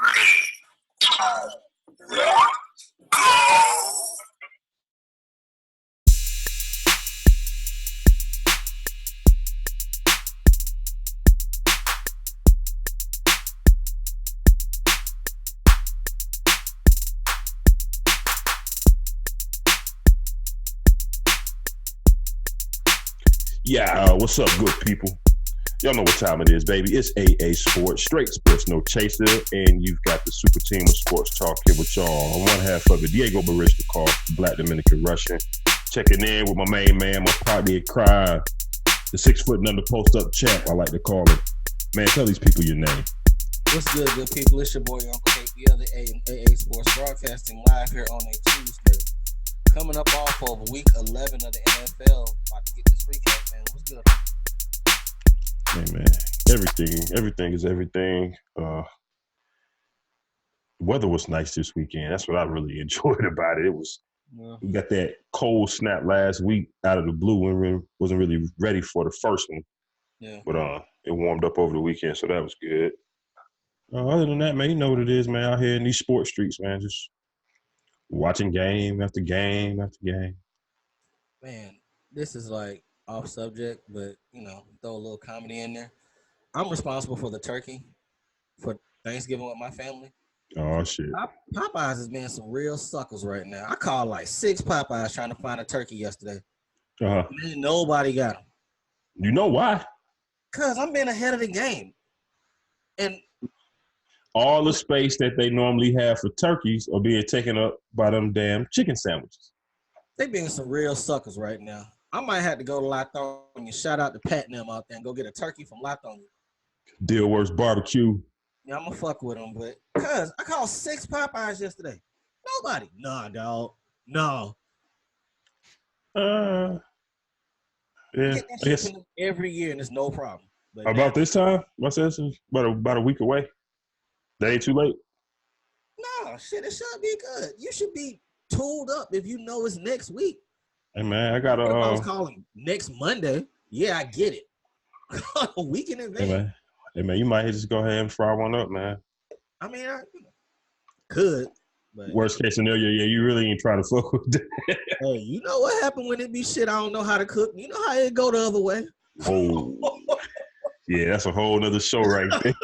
Yeah, what's up, good people? Y'all know what time it is, baby. It's AA Sports, straight sports, no chaser, and you've got the super team of sports talk here with y'all. On one half of it, Diego Barista Call, Black Dominican Russian, checking in with my main man, my partner in crime, the 6 foot and under post up champ, I like to call him. Man, tell these people your name. What's good people? It's your boy Uncle Kate, the other A and AA Sports, broadcasting live here on a Tuesday. Coming up off of week 11 of the NFL. About to get this recap, man. What's good? Hey, man, everything is everything. Weather was nice this weekend. That's what I really enjoyed about it. We got that cold snap last week out of the blue and we wasn't really ready for the first one. Yeah. But it warmed up over the weekend, so that was good. Other than that, man, you know what it is, man, out here in these sports streets, man, just watching game after game after game. Man, this is like off subject, but, throw a little comedy in there. I'm responsible for the turkey for Thanksgiving with my family. Oh, shit. Popeyes is being some real suckers right now. I called like 6 Popeyes trying to find a turkey yesterday. Uh-huh. Man, nobody got them. You know why? Because I'm being ahead of the game. And all the space that they normally have for turkeys are being taken up by them damn chicken sandwiches. They being some real suckers right now. I might have to go to Lithonia. Shout out to Pat and them out there and go get a turkey from Lithonia. Dilworth's Barbecue. Yeah, I'm going to fuck with them. But because I called 6 Popeyes yesterday. Nobody. Nah, dog. No. Yeah. Get that shit from them every year and it's no problem. But about this time? What's this? About a week away. That ain't too late? No, shit, it should be good. You should be tooled up if you know it's next week. Hey, man, I got If I was calling next Monday, yeah, I get it. A week in advance. Hey, man, you might just go ahead and fry one up, man. I mean, I could. But worst case scenario, yeah, you really ain't trying to fuck with that. Hey, you know what happened when it be shit I don't know how to cook? You know how it go the other way? Oh, yeah, that's a whole nother show right there.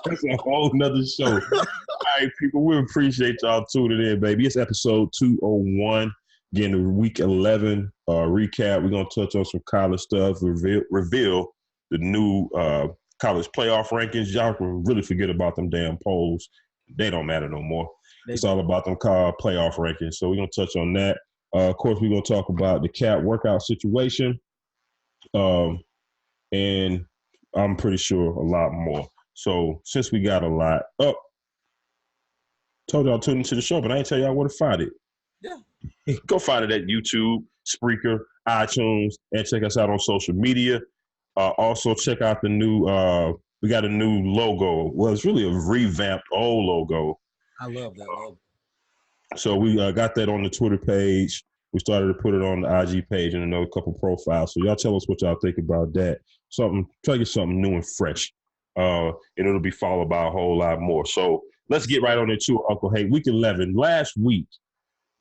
That's a whole nother show. All right, people, we appreciate y'all tuning in, baby. It's episode 201. Again, the week 11 recap. We're going to touch on some college stuff, reveal the new college playoff rankings. Y'all can really forget about them damn polls. They don't matter no more. It's all about them playoff rankings. So we're going to touch on that. Of course, we're going to talk about the cat workout situation. And I'm pretty sure a lot more. So since we got a lot up, told y'all tune into the show, but I ain't tell y'all where to find it. Yeah. Go find it at YouTube, Spreaker, iTunes, and check us out on social media. Also check out the new, we got a new logo. Well, it's really a revamped old logo. I love that logo. So we got that on the Twitter page. We started to put it on the IG page and another couple profiles. So y'all tell us what y'all think about that. Try to get something new and fresh. And it'll be followed by a whole lot more. So let's get right on into it, Uncle Hey. Week 11. Last week,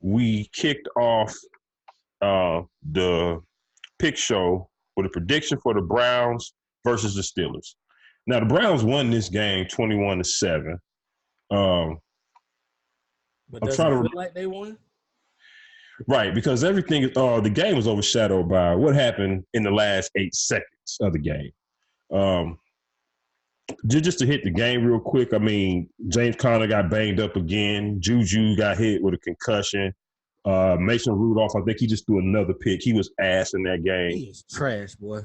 we kicked off the pick show with a prediction for the Browns versus the Steelers. Now, the Browns won this game 21-7. But does it feel like they won? Right, because everything, the game was overshadowed by what happened in the last 8 seconds of the game. Just to hit the game real quick, I mean, James Conner got banged up again. Juju got hit with a concussion. Mason Rudolph, I think he just threw another pick. He was ass in that game. He is trash, boy.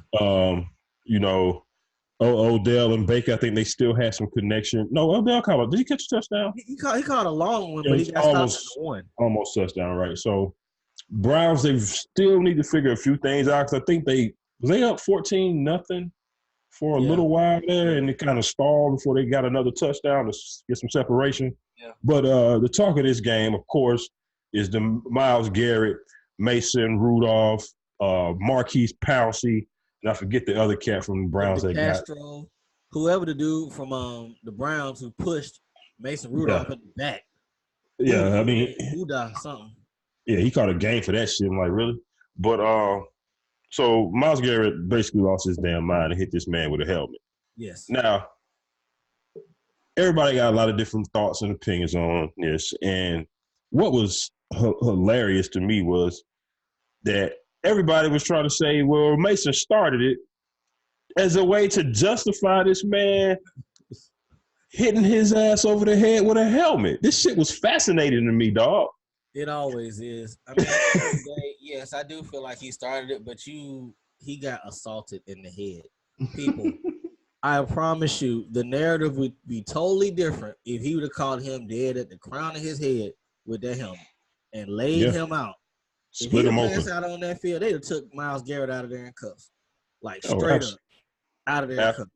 Odell and Baker, I think they still had some connection. No, Odell caught. Did he catch a touchdown? He caught a long one, but he got stopped at one. Almost touchdown, right? So Browns, they still need to figure a few things out because I think they up 14-0 for a little while there, and it kind of stalled before they got another touchdown to get some separation. Yeah. But the talk of this game, of course, is the Myles Garrett, Mason Rudolph, Marquise Pouncey, and I forget the other cat from the Browns they Castro, got. Whoever the dude from the Browns who pushed Mason Rudolph in the back. Yeah, I mean, something. Yeah, he caught a game for that shit. I'm like, really? But so Myles Garrett basically lost his damn mind and hit this man with a helmet. Yes. Now, everybody got a lot of different thoughts and opinions on this, and what was hilarious to me was that everybody was trying to say, well, Mason started it as a way to justify this man hitting his ass over the head with a helmet. This shit was fascinating to me, dog. It always is. I mean, at the end of the day, yes, I do feel like he started it, but he got assaulted in the head. People, I promise you, the narrative would be totally different if he would have caught him dead at the crown of his head with that helmet and laid him out. Split him open. Out on that field, they'd have took Myles Garrett out of there in cuffs, like straight up out of there in cuffs.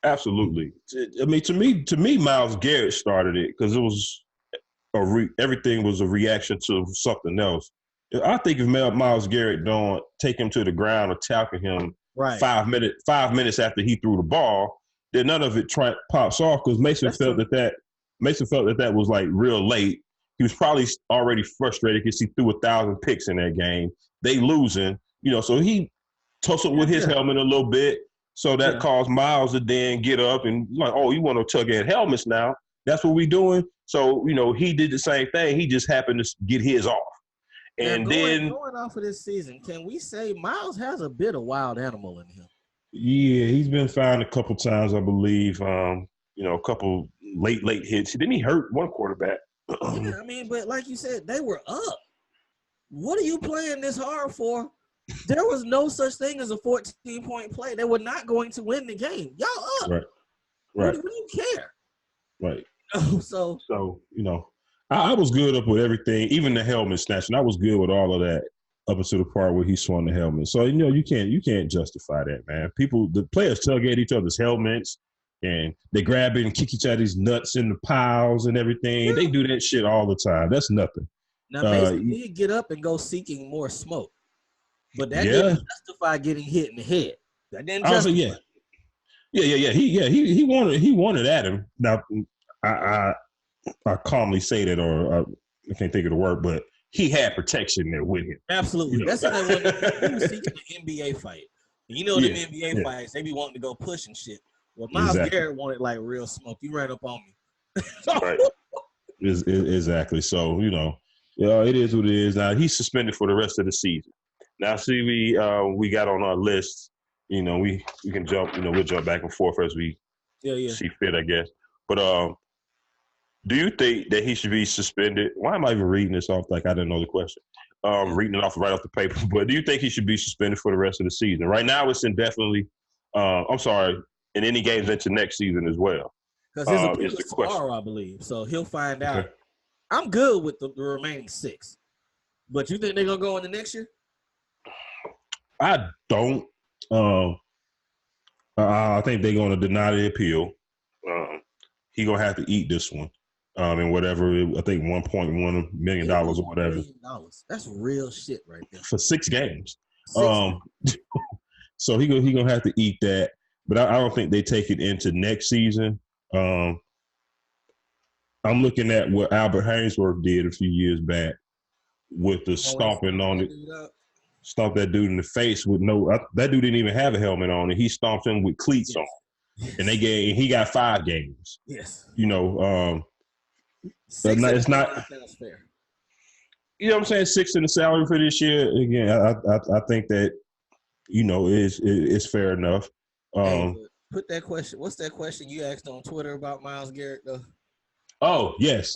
Absolutely. I mean, to me, Myles Garrett started it because it was everything was a reaction to something else. I think if Myles Garrett don't take him to the ground or tackle him 5 minutes after he threw the ball, then none of it pops off because Mason felt that was like real late. He was probably already frustrated because he threw 1,000 picks in that game. They losing, so he tussled with his helmet a little bit. So that caused Myles to then get up and like, oh, you want to tug at helmets now? That's what we doing. So, he did the same thing. He just happened to get his off. And going off of this season, can we say Myles has a bit of wild animal in him? Yeah, he's been found a couple times, I believe. A couple late hits. Didn't he hurt one quarterback? Yeah, I mean, but like you said, they were up. What are you playing this hard for? There was no such thing as a 14-point play. They were not going to win the game. Y'all up. Right. What do you care? Right. So I was good up with everything, even the helmet snatching. I was good with all of that up until the part where he swung the helmet. So you can't justify that, man. The players tug at each other's helmets and they grab it and kick each other's nuts in the piles and everything. Yeah. They do that shit all the time. That's nothing. Now, Mason did get up and go seeking more smoke, but that didn't justify getting hit in the head. That didn't justify. He wanted at him. Now, I calmly say that, or I can't think of the word, but he had protection there with him. Absolutely. That's what he was seeking an NBA fight. And them NBA fights, they be wanting to go pushing shit. Well, Myles Garrett wanted like real smoke. You ran up on me. Right. Exactly. So, it is what it is. Now, he's suspended for the rest of the season. Now, see, we got on our list, we can jump, we'll jump back and forth as we see fit, I guess. But do you think that he should be suspended? Why am I even reading this off like I didn't know the question? Reading it right off the paper. But do you think he should be suspended for the rest of the season? Right now, it's indefinitely. In any games into next season as well. Because his appeal is tomorrow, I believe. So he'll find out. I'm good with the remaining 6. But you think they're going to go into next year? I don't. I think they're going to deny the appeal. He's going to have to eat this one. And whatever, I think $1.1 million or whatever. That's real shit right there. For 6 games. So he's going to have to eat that. But I don't think they take it into next season. I'm looking at what Albert Hainsworth did a few years back with the stomping on it. Stomped that dude in the face with that dude didn't even have a helmet on, and he stomped him with cleats on. Yes. And he got 5 games. Yes. It's not. Sounds fair. You know what I'm saying? 6 in the salary for this year. Again, I think that is fair enough. Put that question. What's that question you asked on Twitter about Myles Garrett, though? Oh, yes.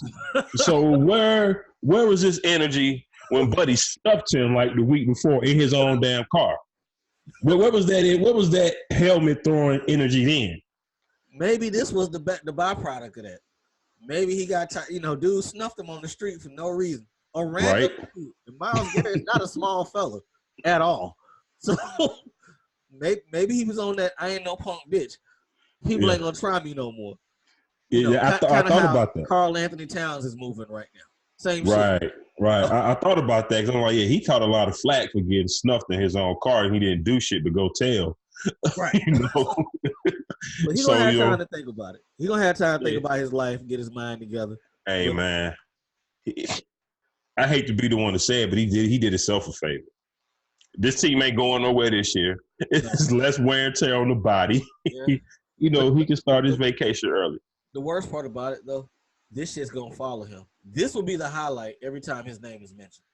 So where was his energy when Buddy stuffed him like the week before in his own damn car? Where was that in? What was that helmet throwing energy then? Maybe this was the byproduct of that. Maybe he got tired. Dude snuffed him on the street for no reason. A random dude. And Myles Garrett's not a small fella at all. So maybe he was on that I ain't no punk bitch. People ain't gonna try me no more. I thought about that. Karl Anthony Towns is moving right now. Same shit. Right. I thought about that because I'm like, he caught a lot of flack for getting snuffed in his own car and he didn't do shit but go tell. Right. you know. But he's gonna have time to think about it. He's gonna have time to think about his life, get his mind together. Hey, man, I hate to be the one to say it, but he did himself a favor. This team ain't going nowhere this year. It's less wear and tear on the body. Yeah. He can start his vacation early. The worst part about it, though, this shit's gonna follow him. This will be the highlight every time his name is mentioned.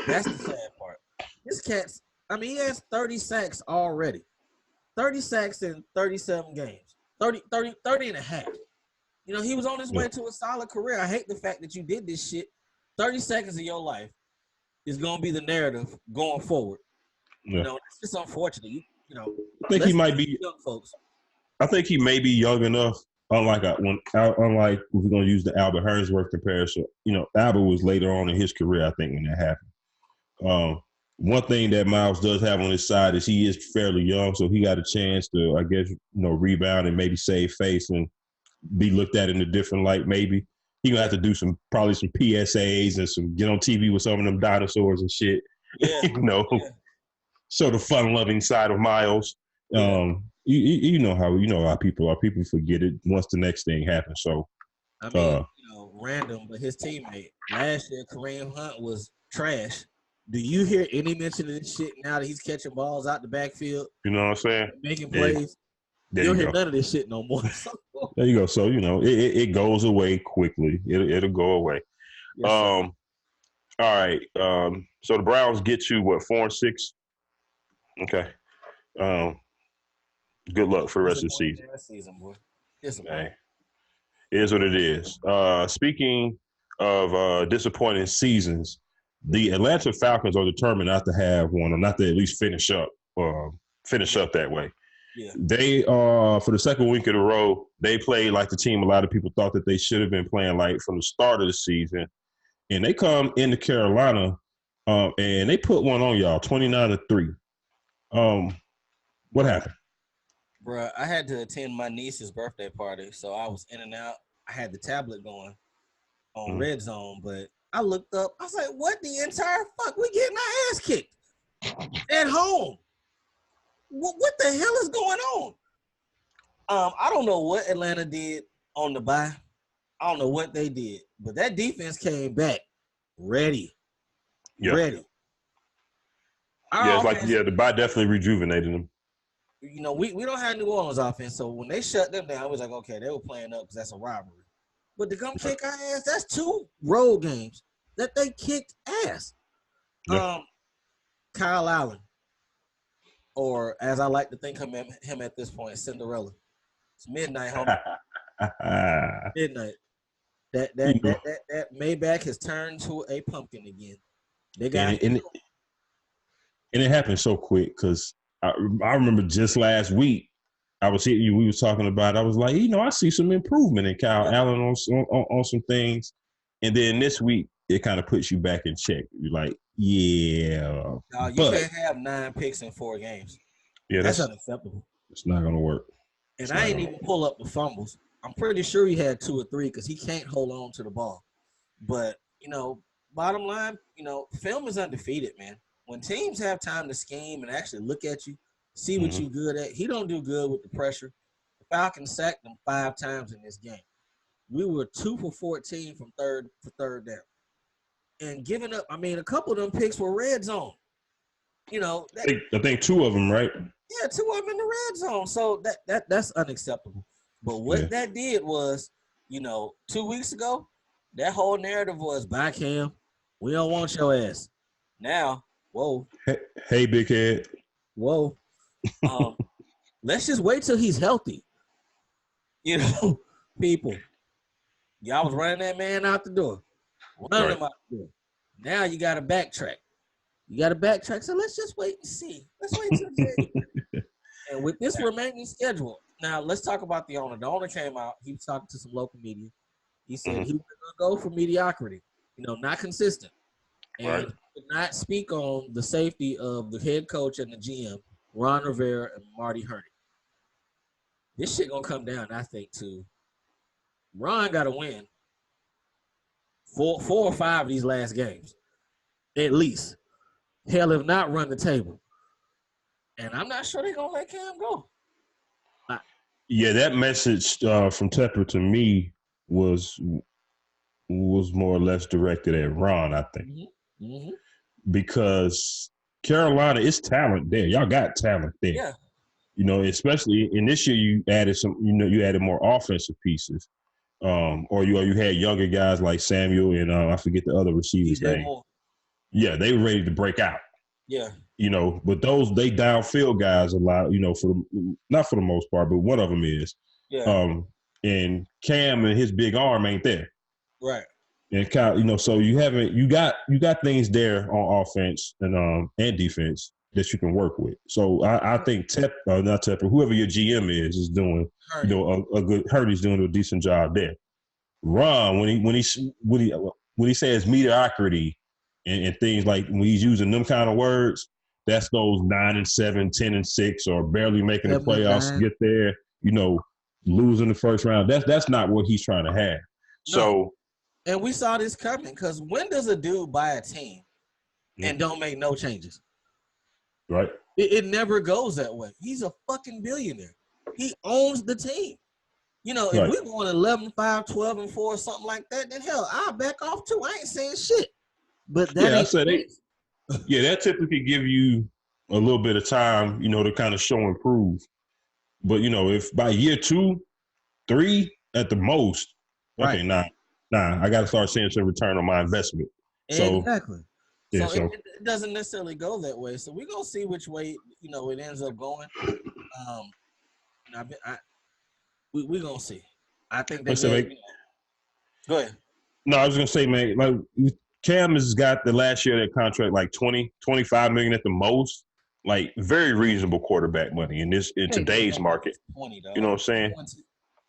That's the sad part. This cat's, he has 30 sacks already. 30 sacks in 37 games. 30 and a half. He was on his way to a solid career. I hate the fact that you did this shit. 30 seconds of your life is going to be the narrative going forward. Yeah. It's just unfortunate. I think he might be young folks. I think he may be young enough. Unlike if we're going to use the Albert Hernsworth comparison, Albert was later on in his career, I think, when that happened. One thing that Myles does have on his side is he is fairly young, so he got a chance to, I guess, rebound and maybe save face and be looked at in a different light. Maybe he gonna have to do probably some PSAs and get on TV with some of them dinosaurs and shit. Yeah. Show the fun-loving side of Myles. Yeah. You know how people are. People forget it once the next thing happens. So, random, but his teammate last year, Kareem Hunt, was trash. Do you hear any mention of this shit now that he's catching balls out the backfield? You know what I'm saying? Making plays. You don't hear none of this shit no more. There you go. So, it goes away quickly. It'll go away. Yes, all right. So the Browns get you, 4-6? Okay. Good luck for the rest of the season. Boy. Hey, it is what it is. Speaking of disappointing seasons, the Atlanta Falcons are determined not to have one, or not to at least finish up that way. Yeah. They for the second week in a row, they played like the team a lot of people thought that they should have been playing like from the start of the season. And they come into Carolina and they put one on y'all, 29-3. What happened? Bruh, I had to attend my niece's birthday party, so I was in and out. I had the tablet going on Red Zone, but I looked up. I was like, what the entire fuck? We getting our ass kicked at home. What the hell is going on? I don't know what Atlanta did on the bye. I don't know what they did, but that defense came back ready. Yeah. Ready. The bye definitely rejuvenated them. We don't have New Orleans offense, so when they shut them down, I was like, okay, they were playing up because that's a rivalry. But to come kick our ass, that's 2 road games that they kicked ass. Yeah. Kyle Allen, or as I like to think of him at this point, Cinderella. It's midnight, homie. Midnight. That Maybach has turned to a pumpkin again. They got and it happened so quick because I remember just last week I was hitting you. We was talking about it. I was like, I see some improvement in Kyle Allen on some things, and then this week it kind of puts you back in check. You're like, yeah, you can't have 9 picks in 4 games. Yeah, that's unacceptable. It's not gonna work. And I ain't even pull up the fumbles. I'm pretty sure he had 2 or 3 because he can't hold on to the ball. But bottom line, film is undefeated, man. When teams have time to scheme and actually look at you, see what you're good at, he don't do good with the pressure. The Falcons sacked him 5 times in this game. We were 2 for 14 from third down. And giving up, a couple of them picks were red zone. I think 2 of them, right? Yeah, 2 of them in the red zone. So that's unacceptable. But what that did was, 2 weeks ago, that whole narrative was, bye, Cam. We don't want your ass. Now, whoa. Hey, big head. Whoa. Let's just wait till he's healthy. People. Y'all was running that man out the door. Running him out the door. Now you got to backtrack. So let's just wait and see. Let's wait till January. And with this remaining schedule, now let's talk about the owner. The owner came out. He was talking to some local media. He said he was going to go for mediocrity. Not consistent. And did not speak on the safety of the head coach and the GM, Ron Rivera and Marty Hurney. This shit going to come down, I think, to Ron got to win 4 or 5 of these last games, at least. Hell, if not, run the table. And I'm not sure they're gonna let Cam go. Yeah, that message from Tepper to me was more or less directed at Ron, I think, because Carolina is talent there. Y'all got talent there. Yeah. Especially in this year, you added you added more offensive pieces, or you had younger guys like Samuel and I forget the other receiver's name. Yeah, they were ready to break out. Yeah. But they downfield guys a lot. Not for the most part, but one of them is. Yeah. And Cam and his big arm ain't there. Right. And Kyle, so you got things there on offense and defense that you can work with. So I think not Tepper, whoever your GM is doing, a good. Hurdy's doing a decent job there. Ron, when he says mediocrity and things like when he's using them kind of words, that's those 9-7, 10-6, or barely making the playoffs, get there, losing the first round. That's not what he's trying to have. No. So. And we saw this coming because when does a dude buy a team and don't make no changes? Right. It never goes that way. He's a fucking billionaire. He owns the team. If we're going 11-5, 12-4, something like that, then hell, I'll back off too. I ain't saying shit. But that that typically give you a little bit of time, to kind of show and prove. But if by year 2, 3 at the most, okay, I got to start seeing some return on my investment. Exactly. Yeah, so it doesn't necessarily go that way. So we're going to see which way, it ends up going. We're going to see. I think that go ahead. No, I was going to say, man, like Cam has got the last year of that contract like $20, $25 million at the most. Like very reasonable quarterback money in today's market. 20, you know what I'm saying?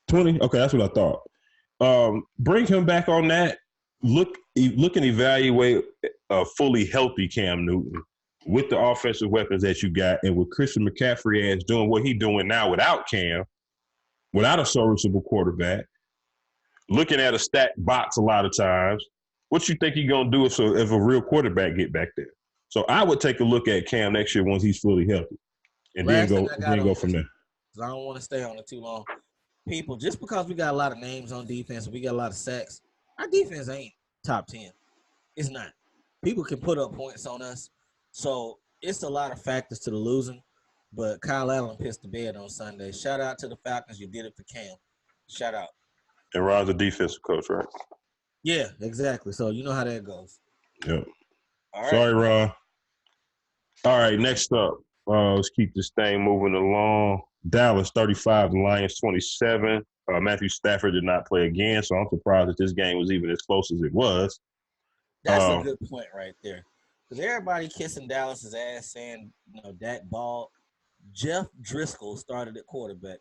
20? Okay, that's what I thought. Bring him back on that. Look and evaluate a fully healthy Cam Newton with the offensive weapons that you got, and with Christian McCaffrey as doing what he's doing now without Cam, without a serviceable quarterback, looking at a stacked box a lot of times. What you think he's gonna do if a real quarterback get back there? So I would take a look at Cam next year once he's fully healthy, and then go from there. I don't want to stay on it too long. People, just because we got a lot of names on defense and we got a lot of sacks, our defense ain't top 10. It's not. People can put up points on us. So it's a lot of factors to the losing. But Kyle Allen pissed the bed on Sunday. Shout out to the Falcons. You did it for Cam. Shout out. And Ron's a defensive coach, right? Yeah, exactly. So you know how that goes. Yep. All right. Sorry, Ron. All right, next up. Let's keep this thing moving along. Dallas 35, the Lions 27. Matthew Stafford did not play again, so I'm surprised that this game was even as close as it was. That's a good point right there. Because everybody kissing Dallas's ass saying, Dak ball. Jeff Driscoll started at quarterback.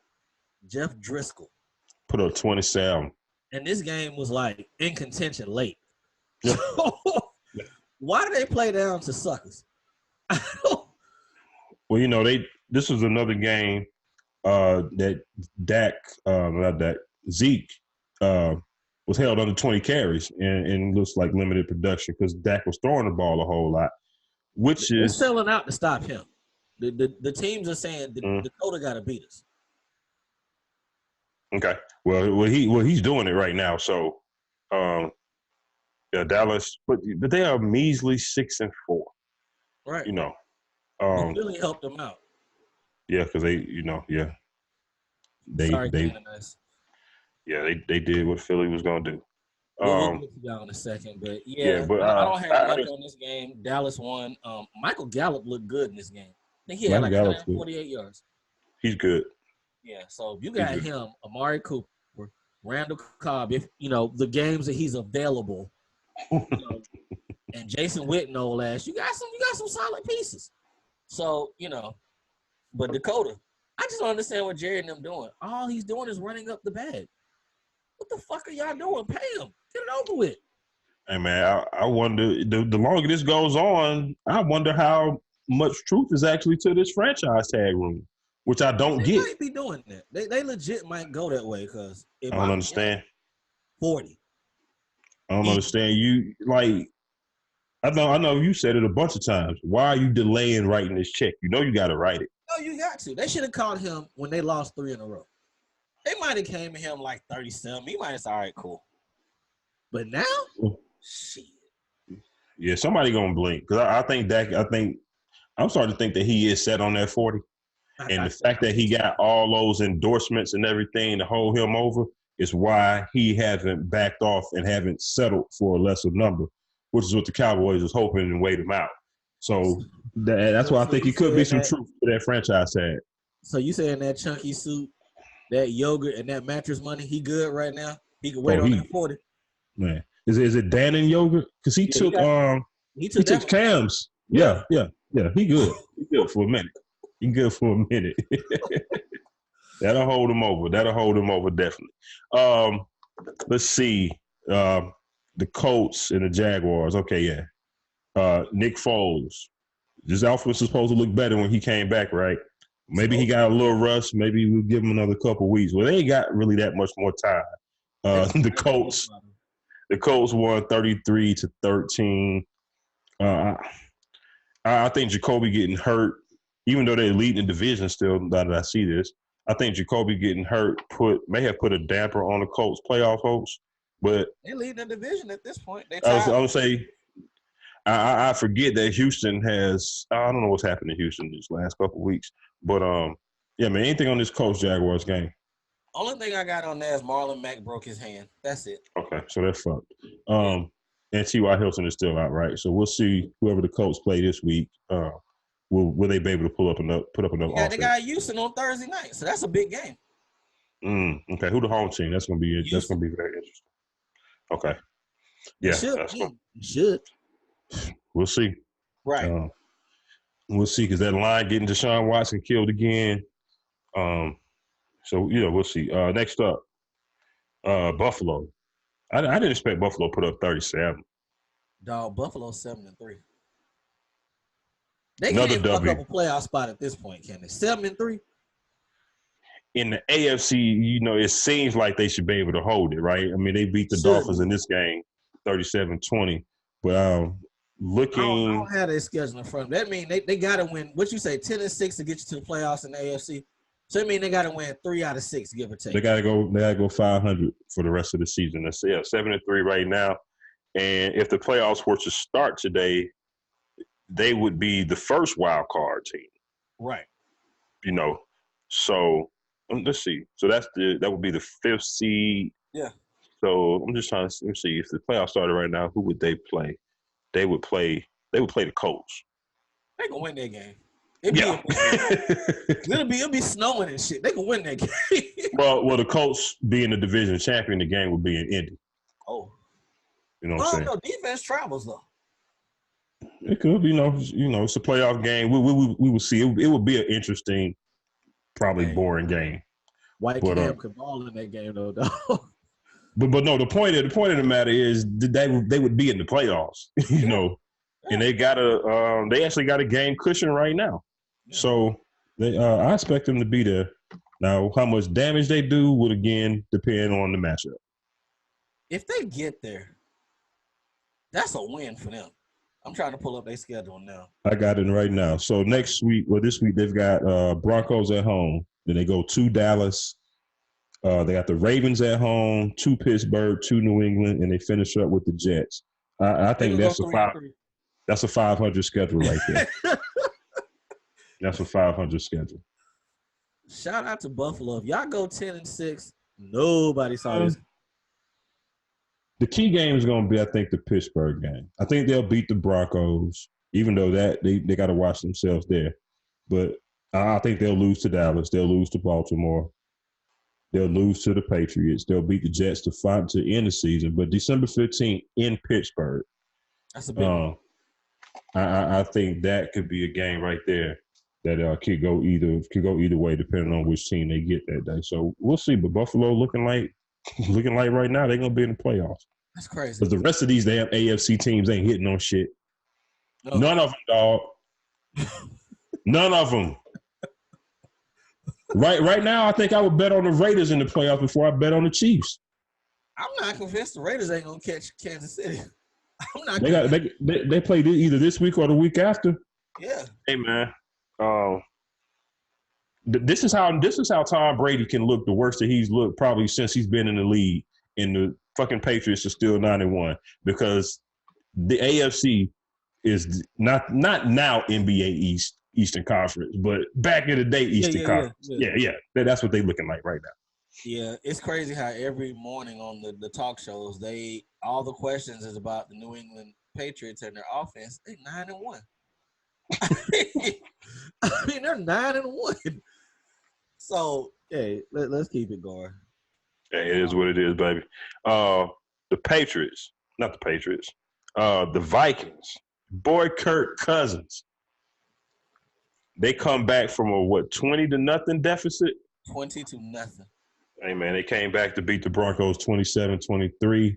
Jeff Driscoll. Put up 27. And this game was like in contention late. So why do they play down to suckers? Well, this was another game that Zeke was held under 20 carries and looks like limited production because Dak was throwing the ball a whole lot, which is selling out to stop him. The teams are saying Dakota got to beat us. Okay, well he's doing it right now. So, Dallas, but they are measly 6-4. Right. It really helped them out. Yeah, because they did what Philly was gonna do. We'll get to that in a second, but but I don't have much on this game. Dallas won. Michael Gallup looked good in this game. I think he had like 148 yards. He's good. Yeah, so if you got him, Amari Cooper, Randall Cobb, if the games that he's available, and Jason Witten old ass, you got some solid pieces. So, but Dakota, I just don't understand what Jerry and them doing. All he's doing is running up the bag. What the fuck are y'all doing? Pay him. Get it over with. Hey, man, I wonder, the longer this goes on, I wonder how much truth is actually to this franchise tag room, which I don't get. They might be doing that. They legit might go that way because I don't understand. 40. I don't understand. You, like, I know you said it a bunch of times. Why are you delaying writing this check? You got to write it. No, you got to. They should have called him when they lost 3 in a row. They might have came to him like 37. He might have said, all right, cool. But now, shit. Yeah, somebody gonna blink because I think I'm starting to think that he is set on that 40, and the fact that he got all those endorsements and everything to hold him over is why he hasn't backed off and haven't settled for a lesser number, which is what the Cowboys was hoping and wait him out. So that's why I think he could be some truth to that franchise tag. So you saying that chunky suit, that yogurt, and that mattress money, he good right now? He can wait on that 40. Man, is it Dan and yogurt? Because he took Cam's. Yeah. He good. He good for a minute. That'll hold him over. Definitely. Let's see. The Colts and the Jaguars. Okay, yeah. Nick Foles. This outfit was supposed to look better when he came back, right? Maybe he got a little rust. Maybe we'll give him another couple weeks. Well, they ain't got really that much more time. The Colts won 33-13. I think Jacoby getting hurt, even though they're leading the division still, now that I see this, I think Jacoby getting hurt may have put a damper on the Colts' playoff hopes. But they're leading the division at this point. I would say I forget that Houston has – I don't know what's happened in Houston these last couple of weeks. But, yeah, man, anything on this Colts-Jaguars game? Only thing I got on there is Marlon Mack broke his hand. That's it. Okay, so that's fucked. And T.Y. Hilton is still out, right? So we'll see whoever the Colts play this week. Will they be able to put up enough offense? They got Houston on Thursday night, so that's a big game. Okay, who the home team? That's gonna be very interesting. Okay, yeah, should. We'll see. Right. We'll see because that line getting Deshaun Watson killed again. So we'll see. Next up, Buffalo. I didn't expect Buffalo to put up 37. Dog, Buffalo 7-3. They can't fuck up a playoff spot at this point, can they? 7-3. In the AFC, it seems like they should be able to hold it, right? I mean, they beat the Dolphins in this game, 37-20. But looking, I don't have their schedule in front of them. That means they got to win. What you say, 10-6 to get you to the playoffs in the AFC? So I mean they got to win 3 out of 6, give or take. They got to go 500 for the rest of the season. That's 7-3 right now. And if the playoffs were to start today, they would be the first wild card team. Right. So let's see. So that would be the 5th seed. Yeah. So I'm just trying to see if the playoffs started right now, who would they play? They would play the Colts. They gonna win that game. It'll be snowing and shit. They can win that game. well, the Colts being the division champion, the game will be in Indy. Oh, you know what I'm saying? No, defense travels though. It could be, it's a playoff game. We will see. It would be an interesting, probably boring game. White Cam could ball in that game though, dog. But no, the point of the matter is they would be in the playoffs, and they actually got a game cushion right now. So I expect them to be there. Now, how much damage they do would, again, depend on the matchup. If they get there, that's a win for them. I'm trying to pull up their schedule now. I got it right now. So this week they've got Broncos at home. Then they go to Dallas. They got the Ravens at home, to Pittsburgh, to New England, and they finish up with the Jets. I think that's a 500 schedule right there. That's a 500 schedule. Shout out to Buffalo. If y'all go 10-6, nobody saw this. The key game is going to be, I think, the Pittsburgh game. I think they'll beat the Broncos, even though that they got to watch themselves there. But I think they'll lose to Dallas. They'll lose to Baltimore. They'll lose to the Patriots. They'll beat the Jets to end the season. But December 15th in Pittsburgh. That's a big one. I think that could be a game right there that could go either way depending on which team they get that day. So we'll see. But Buffalo looking like right now they're gonna be in the playoffs. That's crazy. Because the rest of these damn AFC teams ain't hitting on shit. No. None of them, dog. None of them. Right now, I think I would bet on the Raiders in the playoffs before I bet on the Chiefs. I'm not convinced the Raiders ain't gonna catch Kansas City. I'm not. They play either this week or the week after. Yeah. Hey man, this is how Tom Brady can look the worst that he's looked probably since he's been in the league. And the fucking Patriots are still 9-1 because the AFC is not now NBA Eastern Conference, but back in the day Eastern Conference. Yeah. That's what they're looking like right now. Yeah, it's crazy how every morning on the talk shows, all the questions is about the New England Patriots and their offense. They're 9-1. I mean, they're 9-1. So, hey, let's keep it going. Hey, it is what it is, baby. The Patriots, not the Patriots. The Vikings. Boy, Kirk Cousins. They come back from a 20-0 deficit? 20-0. Hey, man, they came back to beat the Broncos 27-23.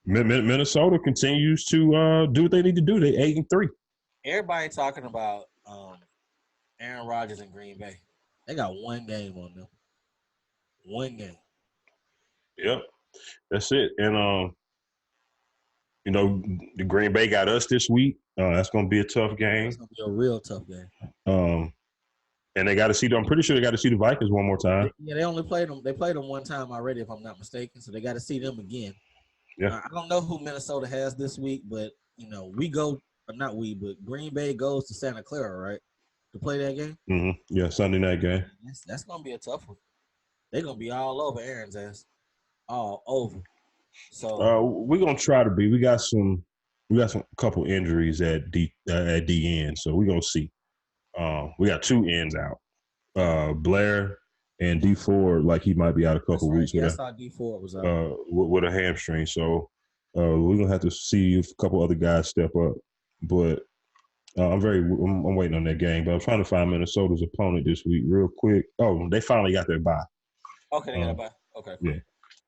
Minnesota continues to do what they need to do. They 8-3. Everybody talking about Aaron Rodgers in Green Bay. They got one game on them. One game. Yep, that's it. And the Green Bay got us this week. That's going to be a tough game. It's going to be a real tough game. And they got to see. I'm pretty sure they got to see the Vikings one more time. Yeah, they only played them. They played them one time already, if I'm not mistaken. So they got to see them again. Yeah. I don't know who Minnesota has this week, but we go. Not we, but Green Bay goes to Santa Clara, right, to play that game. Mm-hmm. Yeah, Sunday night game. That's gonna be a tough one. They're gonna be all over Aaron's ass, all over. So we're gonna try to be. We got some couple injuries at the end, so we're gonna see. We got two ends out. Blair and D Ford, like he might be out a couple weeks. Yeah, I saw D Ford was out with a hamstring. So we're gonna have to see if a couple other guys step up. But I'm waiting on that game. But I'm trying to find Minnesota's opponent this week real quick. Oh, they finally got their bye. Okay, they got a bye. Okay. Yeah,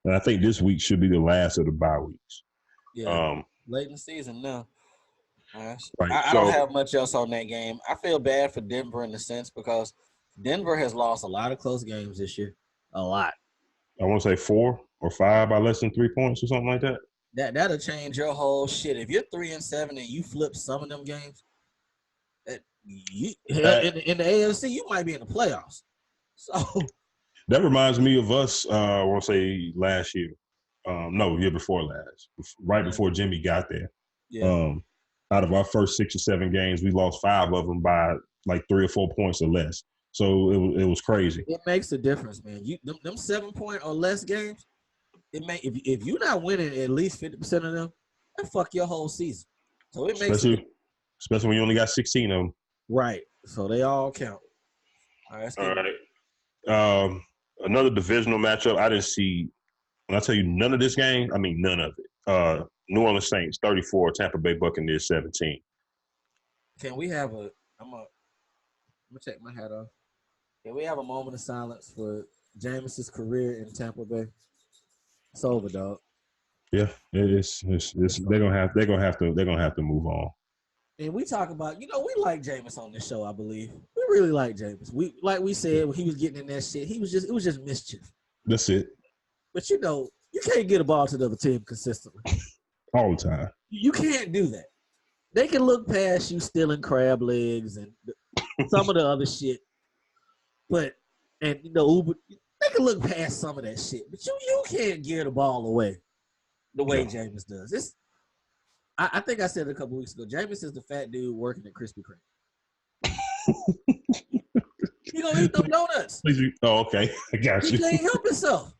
and I think this week should be the last of the bye weeks. Yeah. Late in the season now. Right. I So, don't have much else on that game. I feel bad for Denver in a sense because Denver has lost a lot of close games this year. A lot. I want to say 4 or 5 by less than 3 points or something like that. That'll change your whole shit. If you're 3-7 and you flip some of them games, in the AFC, you might be in the playoffs. So that reminds me of us. I want to say last year. No, year before last. Right before Jimmy got there. Yeah. Out of our first 6 or 7 games, we lost 5 of them by like 3 or 4 points or less. So it was crazy. It makes a difference, man. Them 7-point or less games. If you're not winning at least 50% of them, that fuck your whole season. So it makes especially when you only got 16 of them. Right. So they all count. All right. Another divisional matchup. I didn't see. When I tell you none of this game, I mean none of it. New Orleans Saints 34, Tampa Bay Buccaneers 17. Can we have I'm gonna take my hat off. Can we have a moment of silence for Jameis's career in Tampa Bay? It's over, dog. Yeah, it's they're gonna have to move on. And we talk about, we like Jameis on this show, I believe. We really like Jameis. We said when he was getting in that shit, it was just mischief. That's it. But you can't get a ball to the other team consistently. All the time. You can't do that. They can look past you stealing crab legs and some of the other shit. But Uber, they can look past some of that shit. But you can't give the ball away the way Jameis does. I think I said it a couple weeks ago. Jameis is the fat dude working at Krispy Kreme. He gonna eat them donuts. Oh, okay. I got you. He can't help himself.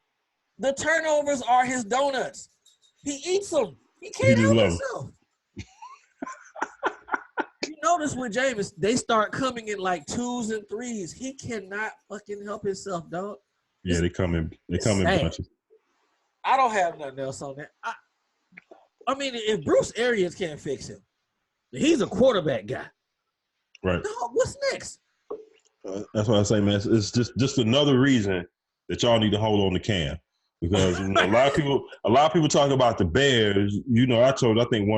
The turnovers are his donuts. He eats them. He can't help himself. You notice with Jameis, they start coming in like 2s and 3s. He cannot fucking help himself, dog. Yeah, they come in bunches. I don't have nothing else on that. I mean, if Bruce Arians can't fix him, he's a quarterback guy. Right. No, what's next? That's what I say, man. It's just another reason that y'all need to hold on to Cam. Because a lot of people talk about the Bears. I think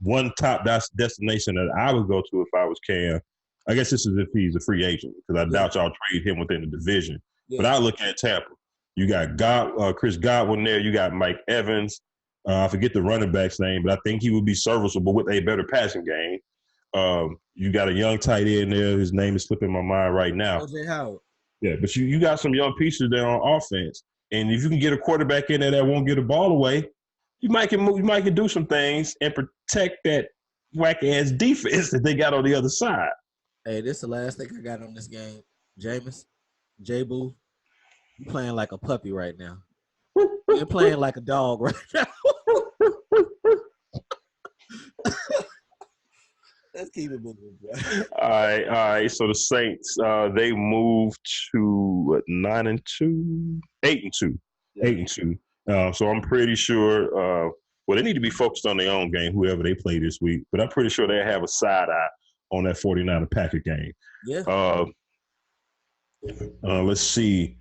one top destination that I would go to if I was Cam. I guess this is if he's a free agent, because I doubt y'all trade him within the division. Yeah. But I look at Tampa. You got Chris Godwin there. You got Mike Evans. I forget the running back's name, but I think he would be serviceable with a better passing game. You got a young tight end there. His name is slipping my mind right now. O.J. Howard. Yeah, but you got some young pieces there on offense, and if you can get a quarterback in there that won't get the ball away, you might can do some things and protect that whack ass defense that they got on the other side. Hey, this is the last thing I got on this game. Jameis, J-Boo, you playing like a puppy right now. You're playing like a dog right now. Let's keep it moving, bro. All right. So the Saints, they moved to 9-2, 8-2, 8-2. So I'm pretty sure. Well, they need to be focused on their own game, whoever they play this week. But I'm pretty sure they have a side eye on that 49er Packer game. Yeah. Let's see.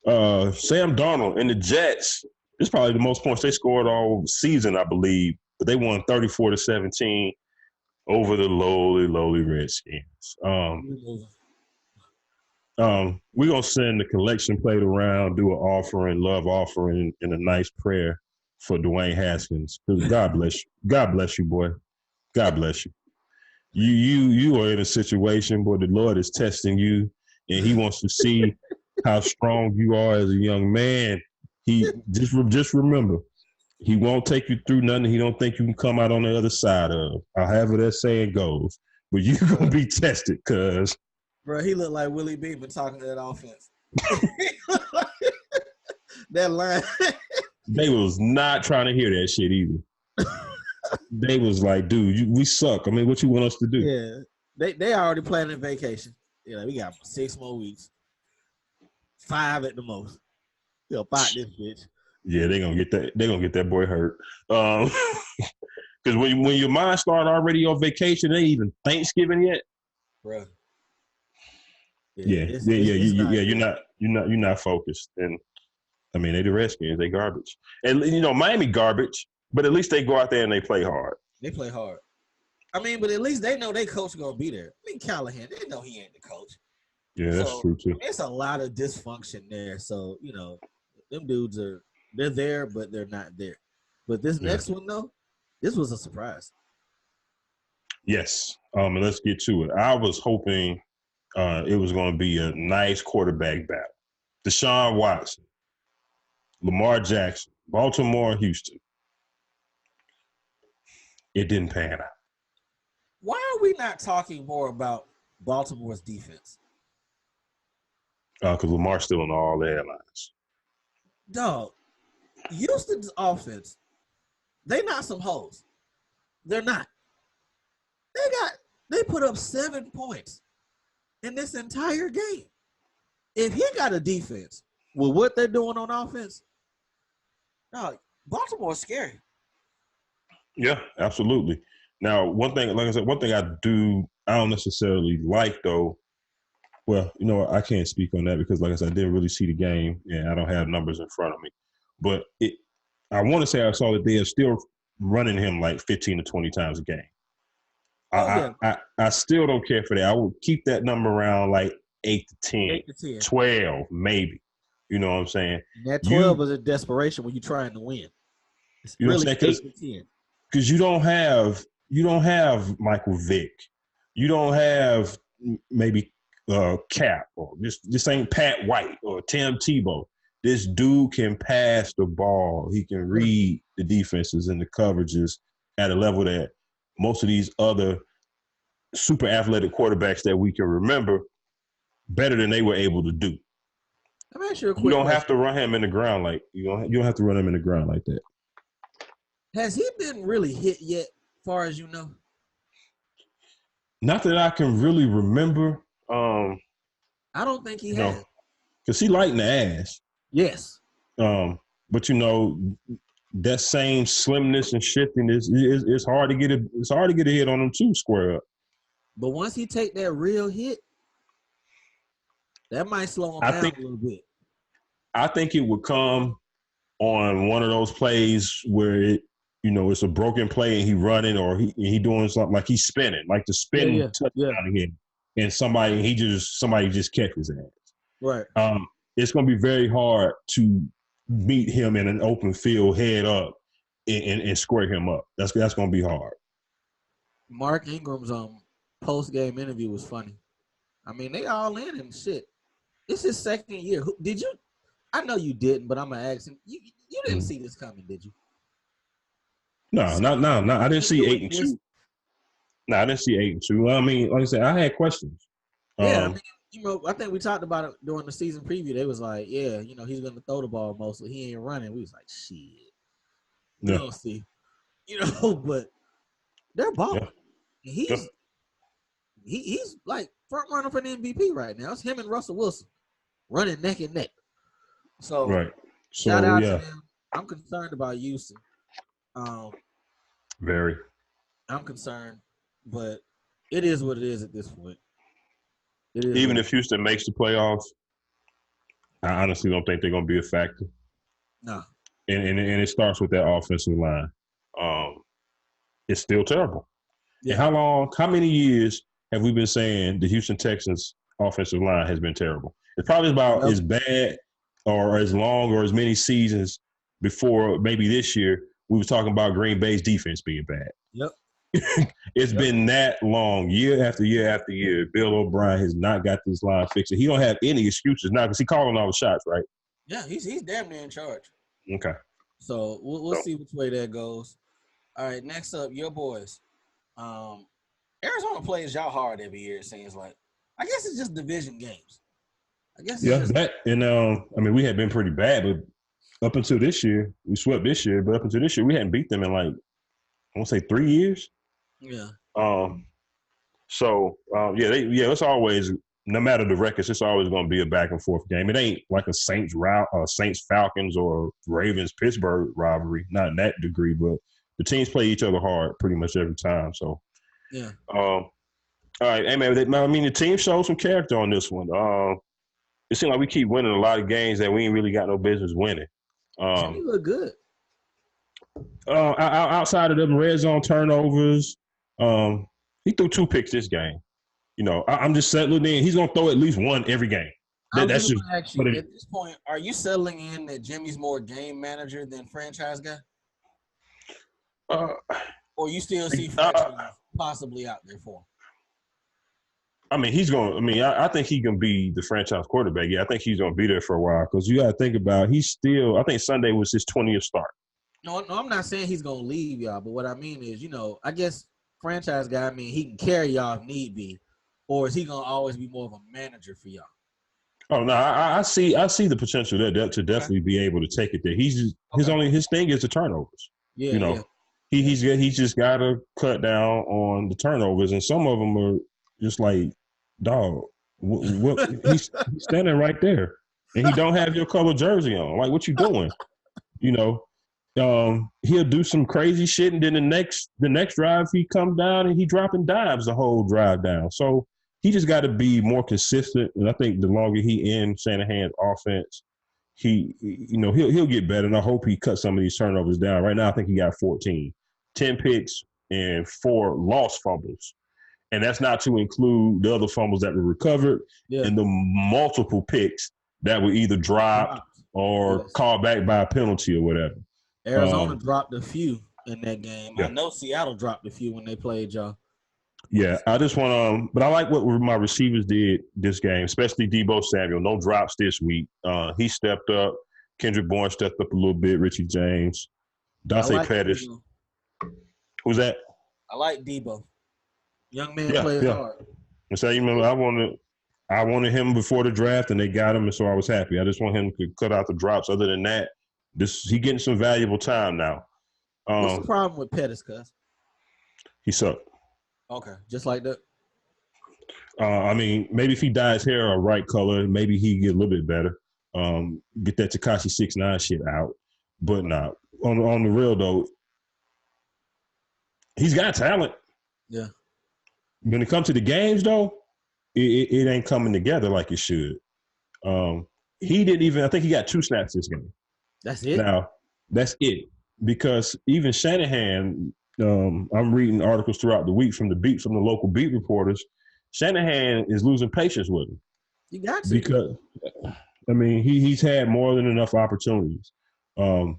Sam Darnold and the Jets. This is probably the most points they scored all season, I believe. But they won 34-17 over the lowly Redskins. We're going to send the collection plate around, do an love offering, and a nice prayer for Dwayne Haskins. God bless you. God bless you, boy. God bless you. You are in a situation where the Lord is testing you, and he wants to see how strong you are as a young man. He just remember, he won't take you through nothing he don't think you can come out on the other side of. However that saying goes. But you're going to be tested, cuz. Bro, he looked like Willie Beeman talking to that offense. That line. They was not trying to hear that shit either. They was like, dude, we suck. I mean, what you want us to do? Yeah. They already planning vacation. Yeah, we got 6 more weeks. 5 at the most. They'll fight this bitch. Yeah, they're gonna get that boy hurt. Because when your mind start already on vacation, it ain't even Thanksgiving yet. Bro. You're not focused. And I mean, they the Redskins, they garbage. And Miami garbage, but at least they go out there and they play hard. They play hard. I mean, but at least they know their coach gonna be there. I mean, Callahan, they know he ain't the coach. Yeah, that's true too. It's a lot of dysfunction there. So, them dudes they're there, but they're not there. But this next one though, this was a surprise. Yes. And let's get to it. I was hoping it was going to be a nice quarterback battle. Deshaun Watson, Lamar Jackson, Baltimore, Houston. It didn't pan out. Why are we not talking more about Baltimore's defense? Because Lamar's still in all the airlines. Dog, Houston's offense, they not some hoes. They're not. They put up 7 points in this entire game. If he got a defense with what they're doing on offense, no, Baltimore's scary. Yeah, absolutely. Now, one thing I don't necessarily like though. Well, I can't speak on that because, like I said, I didn't really see the game and I don't have numbers in front of me. But I want to say I saw that they are still running him like 15 to 20 times a game. I still don't care for that. I would keep that number around like 8 to 10, 12 maybe. You know what I'm saying? And that 12 is a desperation when you're trying to win. It's really 8 to 10. Because you don't have Michael Vick. You don't have maybe Cap, or this ain't Pat White or Tim Tebow. This dude can pass the ball. He can read the defenses and the coverages at a level that most of these other super athletic quarterbacks that we can remember better than they were able to do. I'm not sure. You don't have to run him in the ground you don't have to run him in the ground like that. Has he been really hit yet, far as you know? Not that I can really remember. I don't think he has. Because he light in the ass. Yes. But that same slimness and shiftiness it's hard to get a hit on him too, square up. But once he take that real hit, that might slow him down a little bit. I think it would come on one of those plays where it's a broken play and he running or he doing something like he's spinning, like the spin touchdown again, and somebody just catches his ass. Right. It's going to be very hard to meet him in an open field head up and square him up. That's going to be hard. Mark Ingram's post-game interview was funny. I mean, they all in and shit. It's his second year. Did you? I know you didn't, but I'm gonna ask him. You didn't see this coming, did you? No, not no. I didn't see 8-2. No, I didn't see 8-2. I mean, like I said, I had questions. Yeah, I mean, I think we talked about it during the season preview. They was like, yeah, he's gonna throw the ball mostly. He ain't running. We was like, shit. We don't see. But they're balling. Yeah. He's like front runner for the MVP right now. It's him and Russell Wilson running neck and neck. So right. Shout out to them. I'm concerned about Houston. Very. I'm concerned, but it is what it is at this point. Even if Houston makes the playoffs, I honestly don't think they're going to be a factor. No. And it starts with that offensive line. It's still terrible. Yeah. And how many years have we been saying the Houston Texans offensive line has been terrible? It's probably about as bad or as long or as many seasons before maybe this year we were talking about Green Bay's defense being bad. Yep. It's been that long, year after year after year. Bill O'Brien has not got this line fixed. He don't have any excuses now because he's calling all the shots, right? Yeah, he's damn near in charge. Okay. So we'll see which way that goes. All right, next up, your boys. Arizona plays y'all hard every year, it seems like. I guess it's just division games. I guess we had been pretty bad, but up until this year, we swept this year, but up until this year, we hadn't beat them in like, I want to say 3 years. Yeah. It's always, no matter the records, it's always going to be a back and forth game. It ain't like a Saints Falcons or Ravens Pittsburgh rivalry, not in that degree, but the teams play each other hard pretty much every time. So, yeah. All right, hey man, the team showed some character on this one. It seems like we keep winning a lot of games that we ain't really got no business winning. You look good. Outside of them red zone turnovers, he threw 2 picks this game. I'm just settling in. He's gonna throw at least one every game. That's just actually at this point. Are you settling in that Jimmy's more game manager than franchise guy? Or you still see franchise possibly out there for him? I mean, I think he can be the franchise quarterback. Yeah, I think he's going to be there for a while because you got to think about I think Sunday was his 20th start. No, I'm not saying he's going to leave y'all, but what I mean is, I guess franchise guy, he can carry y'all if need be, or is he going to always be more of a manager for y'all? Oh, no, I see the potential there to definitely be able to take it there. His thing is the turnovers. Yeah, He's just got to cut down on the turnovers, and some of them are just like, dog, he's standing right there, and he don't have your color jersey on. Like, what you doing? He'll do some crazy shit, and then the next drive he come down and he dropping dives the whole drive down. So he just got to be more consistent. And I think the longer he in Shanahan's offense, he'll get better. And I hope he cuts some of these turnovers down. Right now, I think he got 14, 10 picks and 4 lost fumbles. And that's not to include the other fumbles that were recovered and the multiple picks that were either dropped or called back by a penalty or whatever. Arizona dropped a few in that game. Yeah. I know Seattle dropped a few when they played y'all. Yeah, I just want but I like what my receivers did this game, especially Deebo Samuel. No drops this week. He stepped up. Kendrick Bourne stepped up a little bit. Richie James. Dante Pettis. Who's that? I like Deebo. Young man plays hard. And so you remember, I wanted him before the draft, and they got him, and so I was happy. I just want him to cut out the drops. Other than that, he getting some valuable time now. What's the problem with Pettis, cuz? He sucked. Okay, just like that. Maybe if he dyed his hair a right color, maybe he get a little bit better. Get that Tekashi 6ix9ine shit out. But nah, on the real though, he's got talent. Yeah. When it comes to the games, though, it ain't coming together like it should. He didn't even – I think he got 2 snaps this game. That's it? Now, that's it. Because even Shanahan, I'm reading articles throughout the week from the local beat reporters, Shanahan is losing patience with him. You got to. Because, he's had more than enough opportunities. We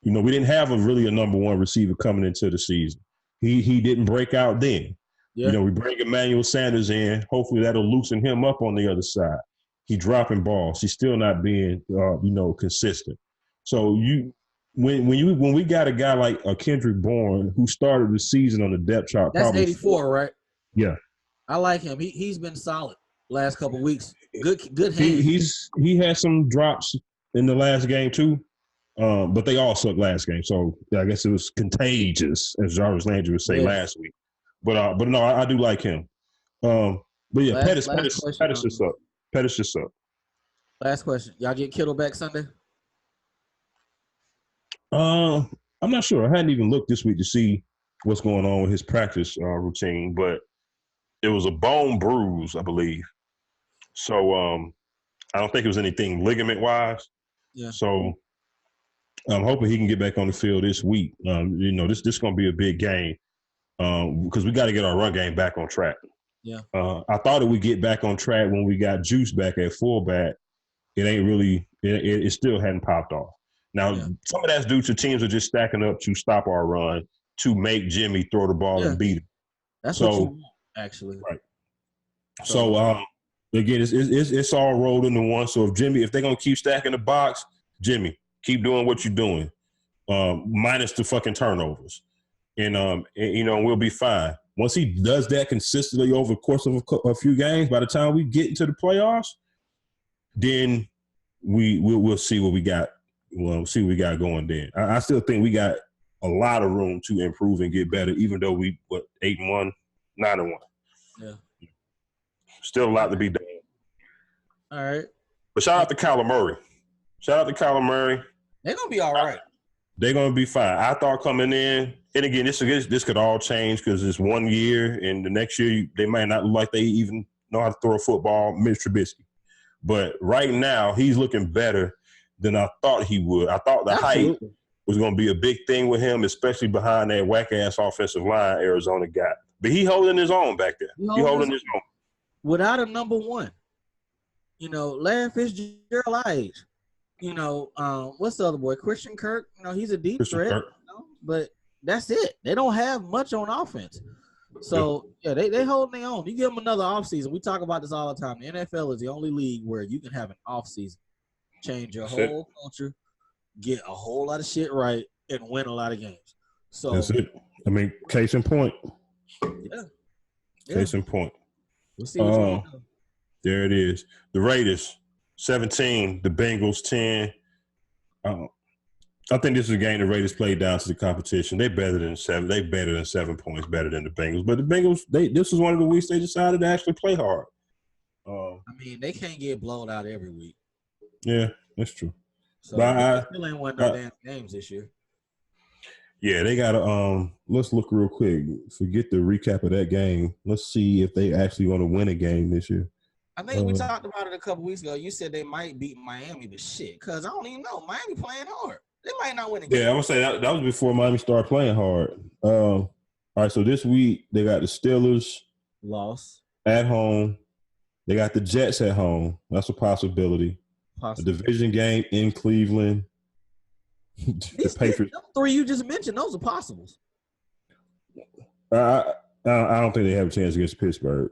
didn't have a number one receiver coming into the season. He didn't break out then. You know, we bring Emmanuel Sanders in. Hopefully that'll loosen him up on the other side. He dropping balls. He's still not being, consistent. So when we got a guy like a Kendrick Bourne who started the season on the depth chart. That's 84, right? Yeah. I like him. He's been solid last couple of weeks. Good hand. He had some drops in the last game too. But they all sucked last game. So I guess it was contagious, as Jarvis Landry would say last week. But no, I do like him. But yeah, Pettis just up. Pettis just up. Last question. Y'all get Kittle back Sunday? I'm not sure. I hadn't even looked this week to see what's going on with his practice routine, but it was a bone bruise, I believe. So I don't think it was anything ligament-wise. Yeah. So I'm hoping he can get back on the field this week. This is going to be a big game because we got to get our run game back on track. Yeah. I thought that we'd get back on track when we got Juice back at fullback. It ain't really – it still hadn't popped off. Now, some of that's due to teams are just stacking up to stop our run to make Jimmy throw the ball and beat him. That's what you want, actually. Right. So again, it's all rolled into one. So if they're going to keep stacking the box, Jimmy, keep doing what you're doing, minus the fucking turnovers. And we'll be fine. Once he does that consistently over the course of a few games, by the time we get into the playoffs, then we'll see what we got. We'll see what we got going then. I still think we got a lot of room to improve and get better, even though 8-1, 9-1. Yeah. Still a lot to be done. All right. But shout out to Kyler Murray. They're going to be all right. They're going to be fine. I thought coming in, and again, this could all change because it's 1 year, and the next year they might not look like they even know how to throw a football, Mitch Trubisky. But right now, he's looking better than I thought he would. I thought the height was going to be a big thing with him, especially behind that whack-ass offensive line Arizona got. But he holding his own back there. He holding his own. Without a number one. Larry Fitzgerald our age. What's the other boy? Christian Kirk. He's a deep threat. But that's it. They don't have much on offense. So, they holding their own. You give them another offseason. We talk about this all the time. The NFL is the only league where you can have an offseason, change your whole culture, get a whole lot of shit right, and win a lot of games. So that's it. I mean, case in point. Yeah. Case in point. We'll see what's going on. There it is. The Raiders, 17. The Bengals, 10. I think this is a game the Raiders played down to the competition. They're better than 7. They better than 7 points, better than the Bengals. But the Bengals, this was one of the weeks they decided to actually play hard. They can't get blown out every week. Yeah, that's true. So they still ain't won no damn games this year. Yeah, they got to let's look real quick. Forget the recap of that game. Let's see if they actually want to win a game this year. I think we talked about it a couple weeks ago. You said they might beat Miami, but shit, because I don't even know. Miami playing hard. They might not win a game. Yeah, I'm going to say that was before Miami started playing hard. All right, so this week they got the Steelers. Loss. At home. They got the Jets at home. That's a possibility. A division game in Cleveland. The Patriots. Those 3 you just mentioned, those are possibles. I don't think they have a chance against Pittsburgh.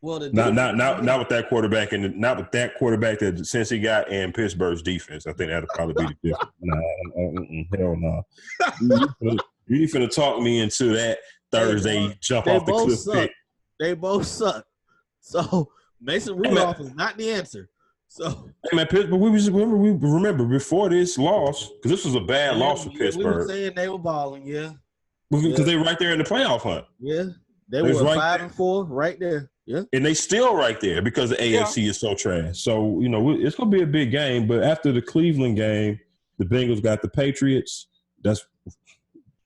Well, not with that quarterback and not with that quarterback that Cincy got and Pittsburgh's defense. I think that'll probably be the difference. Hell no. You finna talk me into that Thursday jump off the cliff pick. They both suck. So Mason Rudolph is not the answer. So hey man, Pittsburgh. We remember before this loss because this was a bad loss for Pittsburgh. We were saying they were balling, because they were right there in the playoff hunt. Yeah, they were 5-4 right there. Yeah, and they still right there because the AFC is so trash. So it's gonna be a big game. But after the Cleveland game, the Bengals got the Patriots.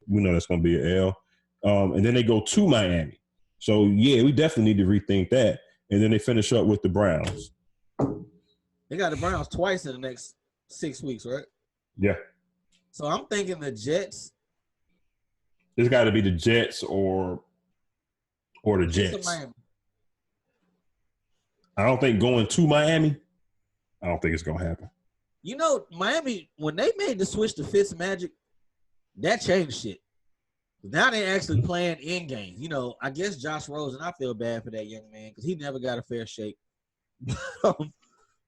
We know that's gonna be an L. And then they go to Miami. So we definitely need to rethink that. And then they finish up with the Browns. They got the Browns twice in the next 6 weeks, right? Yeah. So I'm thinking the Jets. It's got to be the Jets or the Jets. I don't think going to Miami, I don't think it's going to happen. Miami, when they made the switch to Fitzmagic, that changed shit. Now they actually playing in games. You know, I guess Josh Rosen, I feel bad for that young man because he never got a fair shake.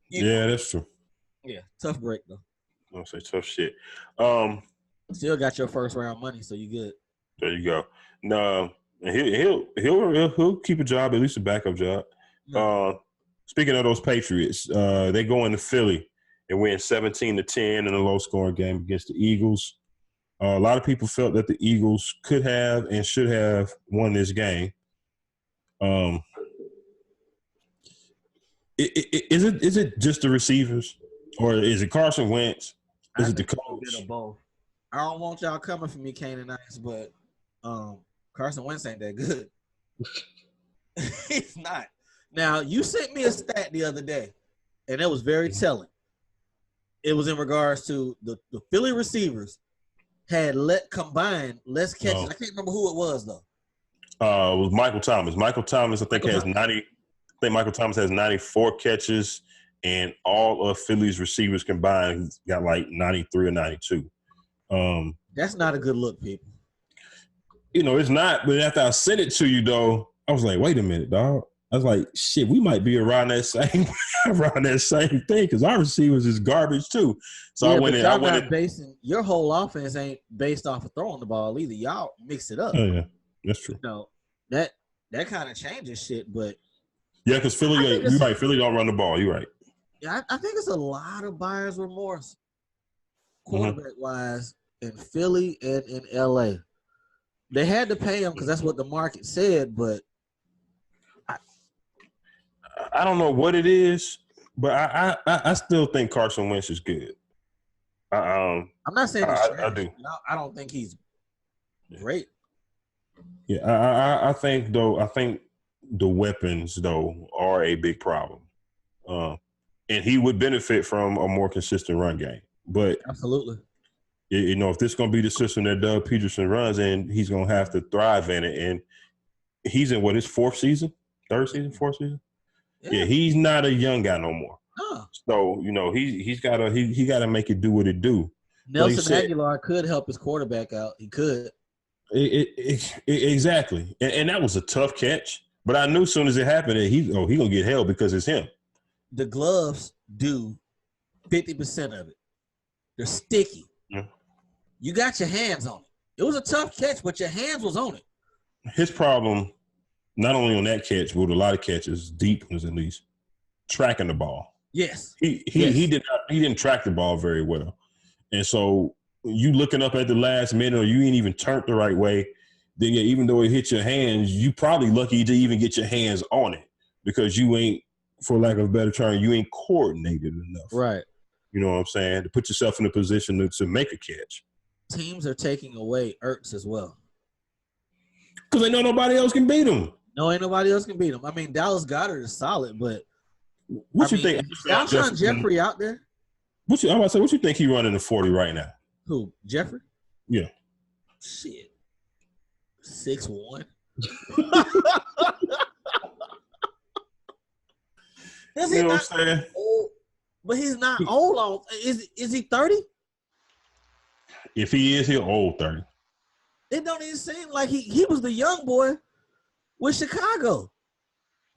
Yeah, that's true. Yeah, tough break though. I'll say tough shit. Still got your first round money, so you good. There you go. No, he'll keep a job, at least a backup job. Speaking of those Patriots, they go into Philly and win 17-10 in a low-scoring game against the Eagles. A lot of people felt that the Eagles could have and should have won this game. Is it just the receivers, or is it Carson Wentz? Is it the coach? Both. I don't want y'all coming for me, Canaanites, but Carson Wentz ain't that good. He's not. Now, you sent me a stat the other day, and it was very telling. It was in regards to the Philly receivers had combined less catches. I can't remember who it was, though. It was Michael Thomas. Michael Thomas, I think, has 90. I think Michael Thomas has 94 catches, and all of Philly's receivers combined got like 93 or 92. That's not a good look, people. You know, it's not. But after I sent it to you, though, I was like, wait a minute, dog. I was like, shit, we might be around that same thing because our receivers is garbage too. So yeah, I went in. Basing your whole offense ain't based off of throwing the ball either. Y'all mix it up. Oh yeah, that's true. You know, that kind of changes shit, but yeah, because Philly, you're right. Philly don't run the ball. You're right. Yeah, I think it's a lot of buyer's remorse, quarterback wise, in Philly and in LA. They had to pay him because that's what the market said, but I don't know what it is, but I still think Carson Wentz is good. I'm not saying I do. I don't think he's great. Yeah, I think the weapons though are a big problem, and he would benefit from a more consistent run game. But absolutely, you know, if this is going to be the system that Doug Peterson runs, and he's going to have to thrive in it, and he's in his fourth season. Yeah, he's not a young guy no more. So you know he got to make it do what it do. Nelson Aguilar could help his quarterback out. He could. Exactly, and that was a tough catch. But I knew as soon as it happened that he gonna get held because it's him. The gloves do 50% of it. They're sticky. Yeah. You got your hands on it. It was a tough catch, but your hands was on it. His problem, not only on that catch, but with a lot of catches, deep ones at least, tracking the ball. Yes. He didn't track the ball very well. And so you looking up at the last minute or you ain't even turned the right way, then yeah, even though it hit your hands, you probably lucky to even get your hands on it because you ain't, for lack of a better term, you ain't coordinated enough. Right. You know what I'm saying? To put yourself in a position to make a catch. Teams are taking away Ertz as well. Because they know nobody else can beat him. No, ain't nobody else can beat him. I mean, Dallas Goedert is solid, but what you think? Alshon Jeffrey out there? I'm about to say, what you think he running the 40 right now? Who? Jeffrey? Yeah. Shit. 6'1". You know what I'm saying? Old, but he's not old. Is he 30? If he is, he's old 30. It don't even seem like he was the young boy with Chicago.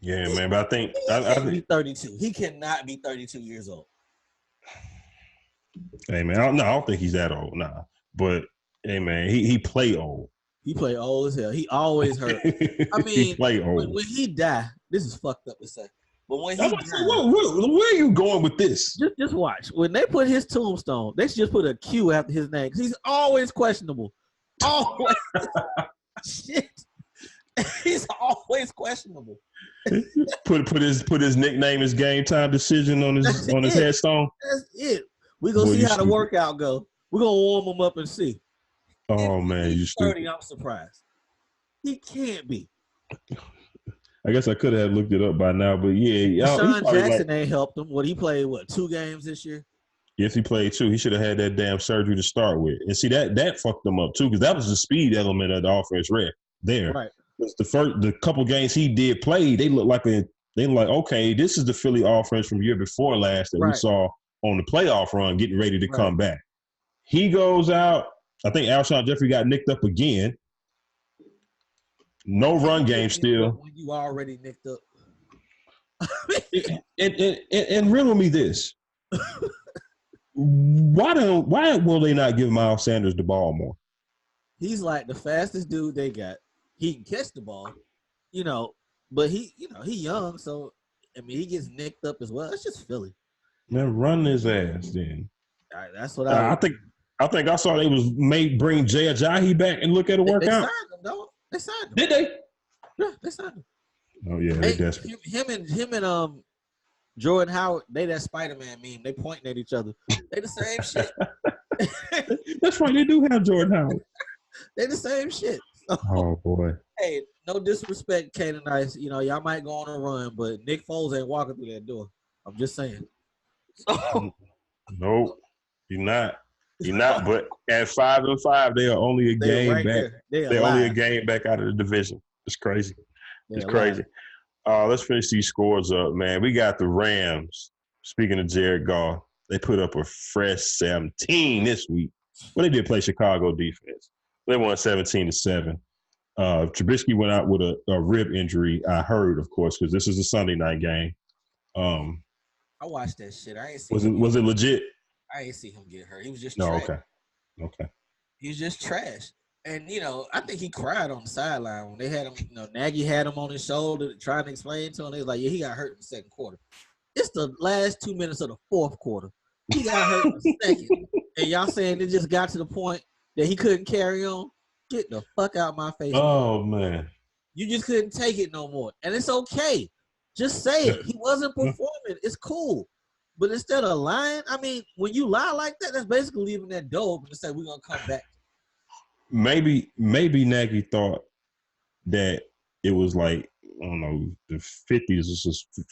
Yeah, man, but I think he can't be 32. He cannot be 32 years old. Hey man, I don't think he's that old, nah. But hey man, he play old. He play old as hell. He always hurt. I mean, he play old. When he die, this is fucked up to say. But when he died, where are you going with this? Just watch. When they put his tombstone, they should just put a Q after his name. He's always questionable. Always. Shit. He's always questionable. put his nickname, his game time decision on his headstone. That's it. We're gonna see how the workout go. We're gonna warm him up and see. Oh man, you 30, I'm surprised. He can't be. I guess I could have looked it up by now, but yeah. Sean Jackson ain't helped him. He played 2 games this year? Yes, he played 2. He should have had that damn surgery to start with. And see that fucked him up too, because that was the speed element of the offense there. Right. The couple games he did play, they looked like okay, this is the Philly offense from year before last that we saw on the playoff run getting ready to come back. He goes out. I think Alshon Jeffrey got nicked up again. No run game still. When you already nicked up. and riddle me this. Why will they not give Miles Sanders the ball more? He's like the fastest dude they got. He can catch the ball, but he young, so I mean he gets nicked up as well. It's just Philly. Man, run his ass then. All right, that's what I think I saw they was bring Jay Ajayi back and look at a workout. They signed him, though. They signed him. Did they? Yeah, they signed him. Oh yeah, they desperate. Him and Jordan Howard, they that Spider-Man meme. They pointing at each other. They the same shit. That's right. They do have Jordan Howard. They the same shit. So, oh boy. Hey, no disrespect, Canaanites. Y'all might go on a run, but Nick Foles ain't walking through that door. I'm just saying. So, nope, you're not. You're not. But at 5-5, they are only a game right back. They're only a game back out of the division. It's crazy. It's crazy. Let's finish these scores up, man. We got the Rams. Speaking of Jared Goff, they put up a fresh 17 this week. Well, they did play Chicago defense. They won 17-7. Trubisky went out with a rib injury. I heard, of course, because this is a Sunday night game. I watched that shit. I ain't see. Was it legit? I ain't see him get hurt. He was just trash. Okay. He was just trash. And, I think he cried on the sideline when they had him, Nagy had him on his shoulder trying to explain to him. They was like, yeah, he got hurt in the second quarter. It's the last 2 minutes of the fourth quarter. He got hurt in the second. And y'all saying it just got to the point that he couldn't carry on? Get the fuck out my face. Oh, man. You just couldn't take it no more. And it's okay. Just say it. He wasn't performing. It's cool. But instead of lying, I mean, when you lie like that, that's basically leaving that door open to say we're going to come back. Maybe Nagy thought that it was like, I don't know, the 50s,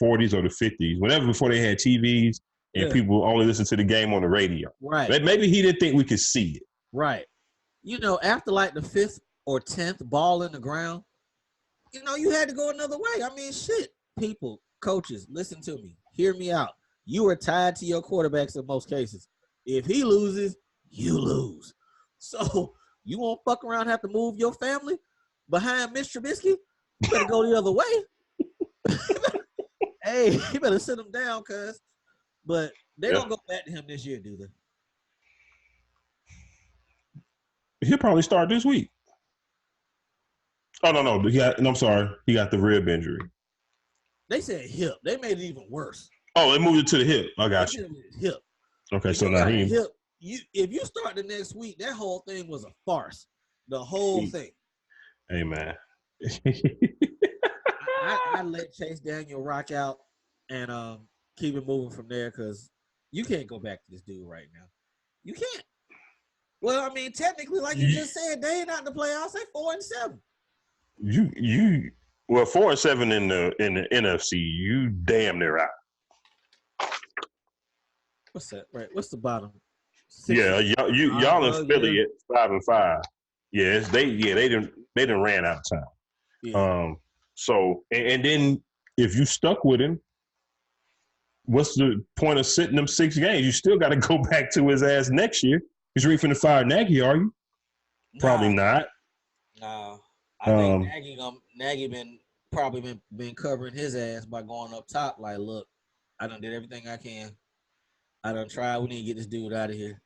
40s or the 50s, whenever before they had TVs and people only listen to the game on the radio. Right. Maybe he didn't think we could see it. Right. After like the 5th or 10th ball in the ground, you had to go another way. I mean, shit. People, coaches, listen to me. Hear me out. You are tied to your quarterbacks in most cases. If he loses, you lose. So you won't fuck around and have to move your family behind Mitch Trubisky? You better go the other way. Hey, you better sit him down, cuz. But they don't go back to him this year, do they? He'll probably start this week. Oh, no. I'm sorry. He got the rib injury. They said hip. They made it even worse. Oh, they moved it to the hip. I got you. Hip. Okay, so now he hip. If you start the next week, that whole thing was a farce. The whole thing. Hey, man. I let Chase Daniel rock out and keep it moving from there because you can't go back to this dude right now. You can't. Well, I mean, technically, like you just said, they ain't out in the playoffs. They 4-7. Well, 4-7 in the NFC. You damn near out. What's that? Right. What's the bottom? Y'all in Philly at 5-5. Yes, they done ran out of time. Yeah. So and then if you stuck with him, what's the point of sitting them 6 games? You still got to go back to his ass next year. He's ready to fire Nagy, are you? Probably not. No, I think Nagy been covering his ass by going up top. Like, look, I done did everything I can. I done tried. We need to get this dude out of here.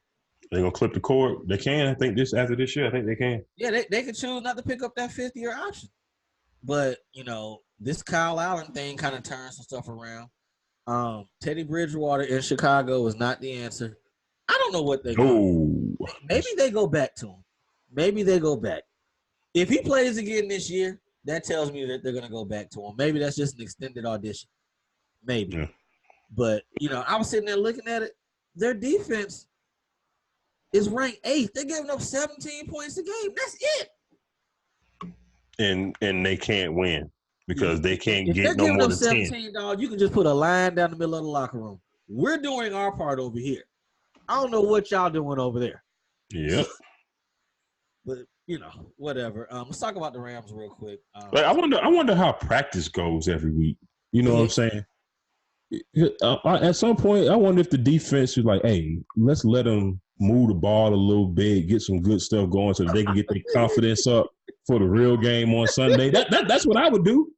They gonna clip the cord. They can. I think after this year, I think they can. Yeah, they could choose not to pick up that 5th-year option. But this Kyle Allen thing kind of turns some stuff around. Teddy Bridgewater in Chicago is not the answer. I don't know what they do. Maybe they go back to him. Maybe they go back. If he plays again this year, that tells me that they're gonna go back to him. Maybe that's just an extended audition. Maybe. Yeah. But I was sitting there looking at it. Their defense is ranked 8th. They're giving up 17 points a game. That's it. And they can't win because they can't get no more than 10. If they're giving up 17, dog, you can just put a line down the middle of the locker room. We're doing our part over here. I don't know what y'all doing over there. Yep. But whatever. Let's talk about the Rams real quick. I wonder how practice goes every week. You know what I'm saying? At some point, I wonder if the defense is like, hey, let's let them move the ball a little bit, get some good stuff going so that they can get their confidence up. for the real game on Sunday. That's what I would do.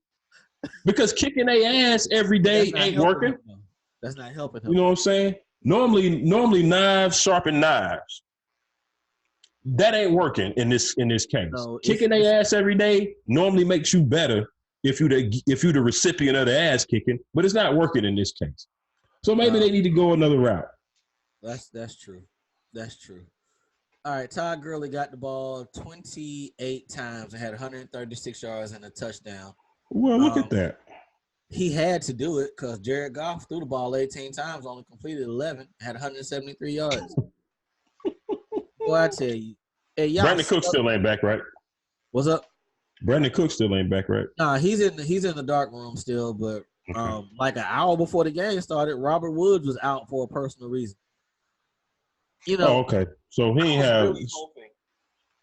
Because kicking their ass every day ain't working. That's not helping him. You know what I'm saying? Normally knives sharpen knives. That ain't working in this case. No, kicking their ass every day normally makes you better if you the recipient of the ass kicking, but it's not working in this case. So maybe they need to go another route. That's true. That's true. All right, Todd Gurley got the ball 28 times and had 136 yards and a touchdown. Well, look at that. He had to do it because Jared Goff threw the ball 18 times, only completed 11, had 173 yards. Boy, I tell you. Hey, Brandon Cooks still ain't back, right? What's up? Brandon Cooks still ain't back, right? Nah, he's in the dark room still, but like an hour before the game started, Robert Woods was out for a personal reason. You know. Oh, okay. So he ain't have.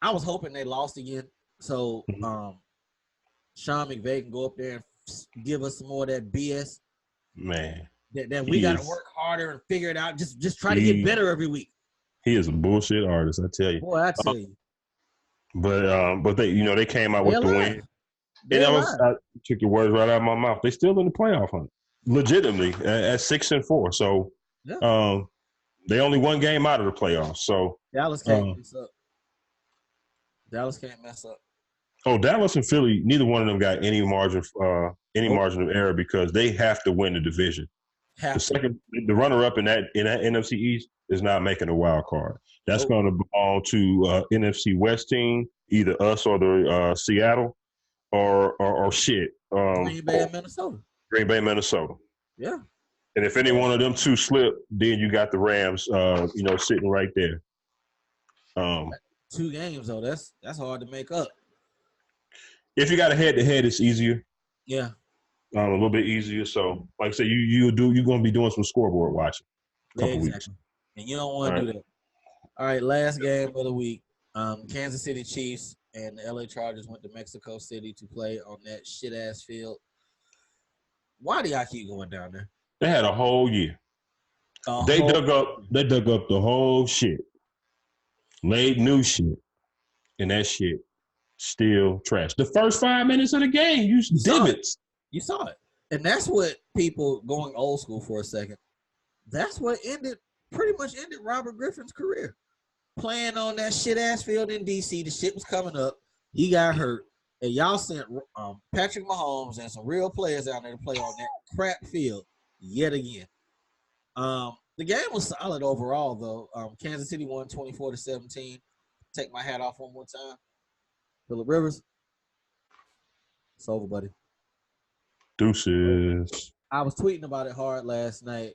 I was hoping they lost again, so Sean McVay can go up there and give us some more of that BS. Man, that we got to work harder and figure it out. Just try to get better every week. He is a bullshit artist, I tell you. Boy, I tell you. But they, they came out with the win. And I took your words right out of my mouth. They still in the playoff hunt, legitimately at 6-4. So, they only one game out of the playoffs. So Dallas can't mess up. Dallas can't mess up. Oh, Dallas and Philly, neither one of them got any margin of error because they have to win the division. The runner-up in that NFC East is not making a wild card. That's going to belong to NFC West team, either us or the Seattle or shit. Green Bay and Minnesota. Green Bay, Minnesota. Yeah. And if any one of them two slip, then you got the Rams, sitting right there. 2 games though, that's hard to make up. If you got a head-to-head, it's easier. Yeah. A little bit easier. So, like I said, you're going to be doing some scoreboard watching. Exactly. And you don't want to do that. All right, last game of the week. Kansas City Chiefs and the LA Chargers went to Mexico City to play on that shit-ass field. Why do y'all keep going down there? They had a whole year. They dug up the whole shit. Laid new shit. And that shit still trash. The first 5 minutes of the game, you divots. You saw it. And that's what people going old school for a second. That's what pretty much ended Robert Griffin's career. Playing on that shit-ass field in D.C. The shit was coming up. He got hurt. And y'all sent Patrick Mahomes and some real players out there to play on that crap field yet again. The game was solid overall, though. Kansas City won 24-17. Take my hat off one more time. Phillip Rivers. It's over, buddy. Deuces. I was tweeting about it hard last night.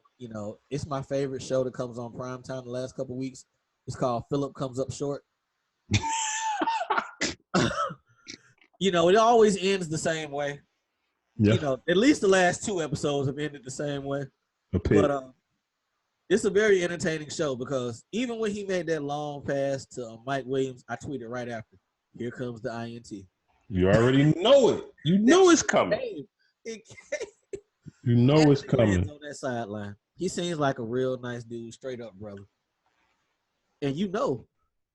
It's my favorite show that comes on primetime the last couple of weeks. It's called Phillip Comes Up Short. It always ends the same way. Yeah. At least the last 2 episodes have ended the same way. But it's a very entertaining show because even when he made that long pass to Mike Williams, I tweeted right after, here comes the INT. You already know it. You know it's coming. It came. You know it's coming. On that sideline. He seems like a real nice dude, straight up brother. And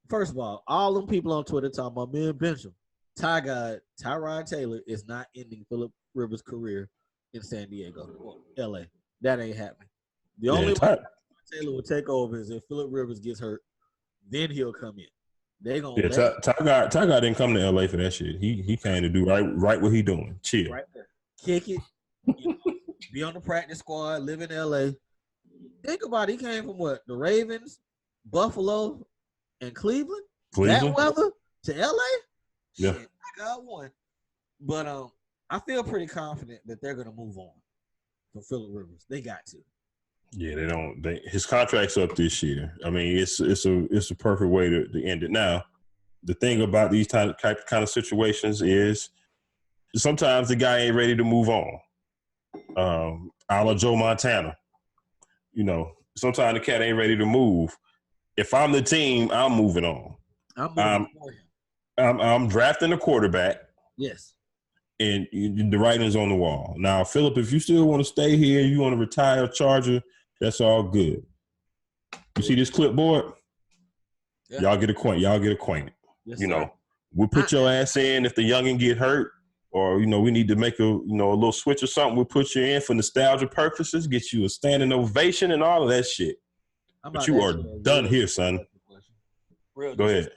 first of all them people on Twitter talking about me and Benjamin. Tyrod Taylor is not ending Phillip Rivers' career in San Diego or LA. That ain't happening. The only way Taylor will take over is if Phillip Rivers gets hurt, then he'll come in. They gonna Tyrod didn't come to LA for that shit. He came to do right what he doing. Chill. Right there. Kick it. Be on the practice squad, live in LA. Think about it. He came from what? The Ravens, Buffalo, and Cleveland? That weather to LA? Yeah. Shit, I got one. But I feel pretty confident that they're gonna move on from Phillip Rivers. They got to. Yeah, they don't. His contract's up this year. I mean, it's a perfect way to end it. Now, the thing about these kind of situations is sometimes the guy ain't ready to move on. A la Joe Montana. Sometimes the cat ain't ready to move. If I'm the team, I'm moving on. I'm drafting a quarterback. Yes. And the writing's on the wall. Now, Phillip, if you still want to stay here, you want to retire Charger, that's all good. You see this clipboard? Yeah. Y'all get acquainted. Yes, Sir. We'll put your ass in if the youngin get hurt, or we need to make a little switch or something. We'll put you in for nostalgia purposes, get you a standing ovation and all of that shit. But you are done here, son. Go ahead.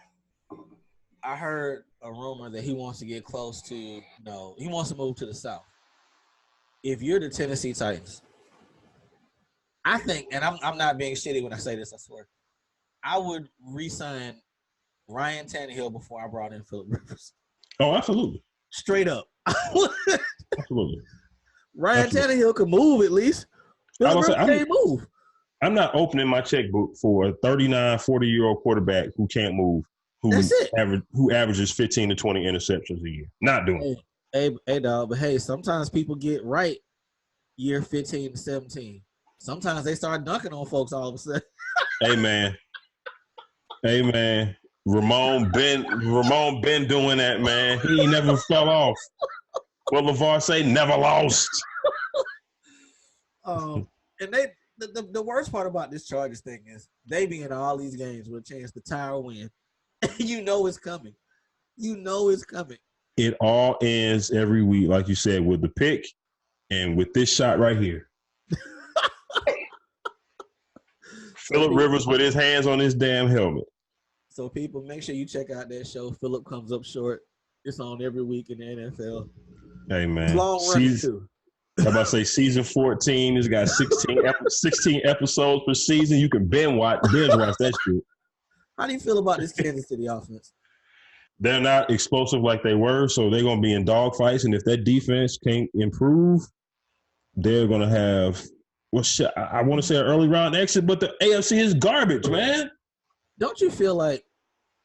I heard a rumor that he wants to get close to, he wants to move to the South. If you're the Tennessee Titans, I think, and I'm not being shitty when I say this, I swear, I would re-sign Ryan Tannehill before I brought in Phillip Rivers. Oh, absolutely. Straight up. Absolutely. Ryan Tannehill could move at least. Phillip Rivers can't move. I'm not opening my checkbook for a 39, 40-year-old quarterback who can't move, who averages 15 to 20 interceptions a year. Not doing it. Hey, dog, but hey, sometimes people get right year 15 to 17. Sometimes they start dunking on folks all of a sudden. Hey, man. Ramon been doing that, man. He never fell off. What LeVar say? Never lost. And the worst part about this Chargers thing is they be in all these games with a chance to tie or win. You know it's coming. It all ends every week, like you said, with the pick and with this shot right here. Phillip Rivers with his hands on his damn helmet. So people, make sure you check out that show. Phillip Comes Up Short. It's on every week in the NFL. Hey, man. It's long running, too. I'm about to say season 14. It's got 16 episodes per season. You can binge watch that shit. How do you feel about this Kansas City offense? They're not explosive like they were, so they're going to be in dogfights. And if that defense can't improve, they're going to have I want to say an early round exit, but the AFC is garbage, man. Don't you feel like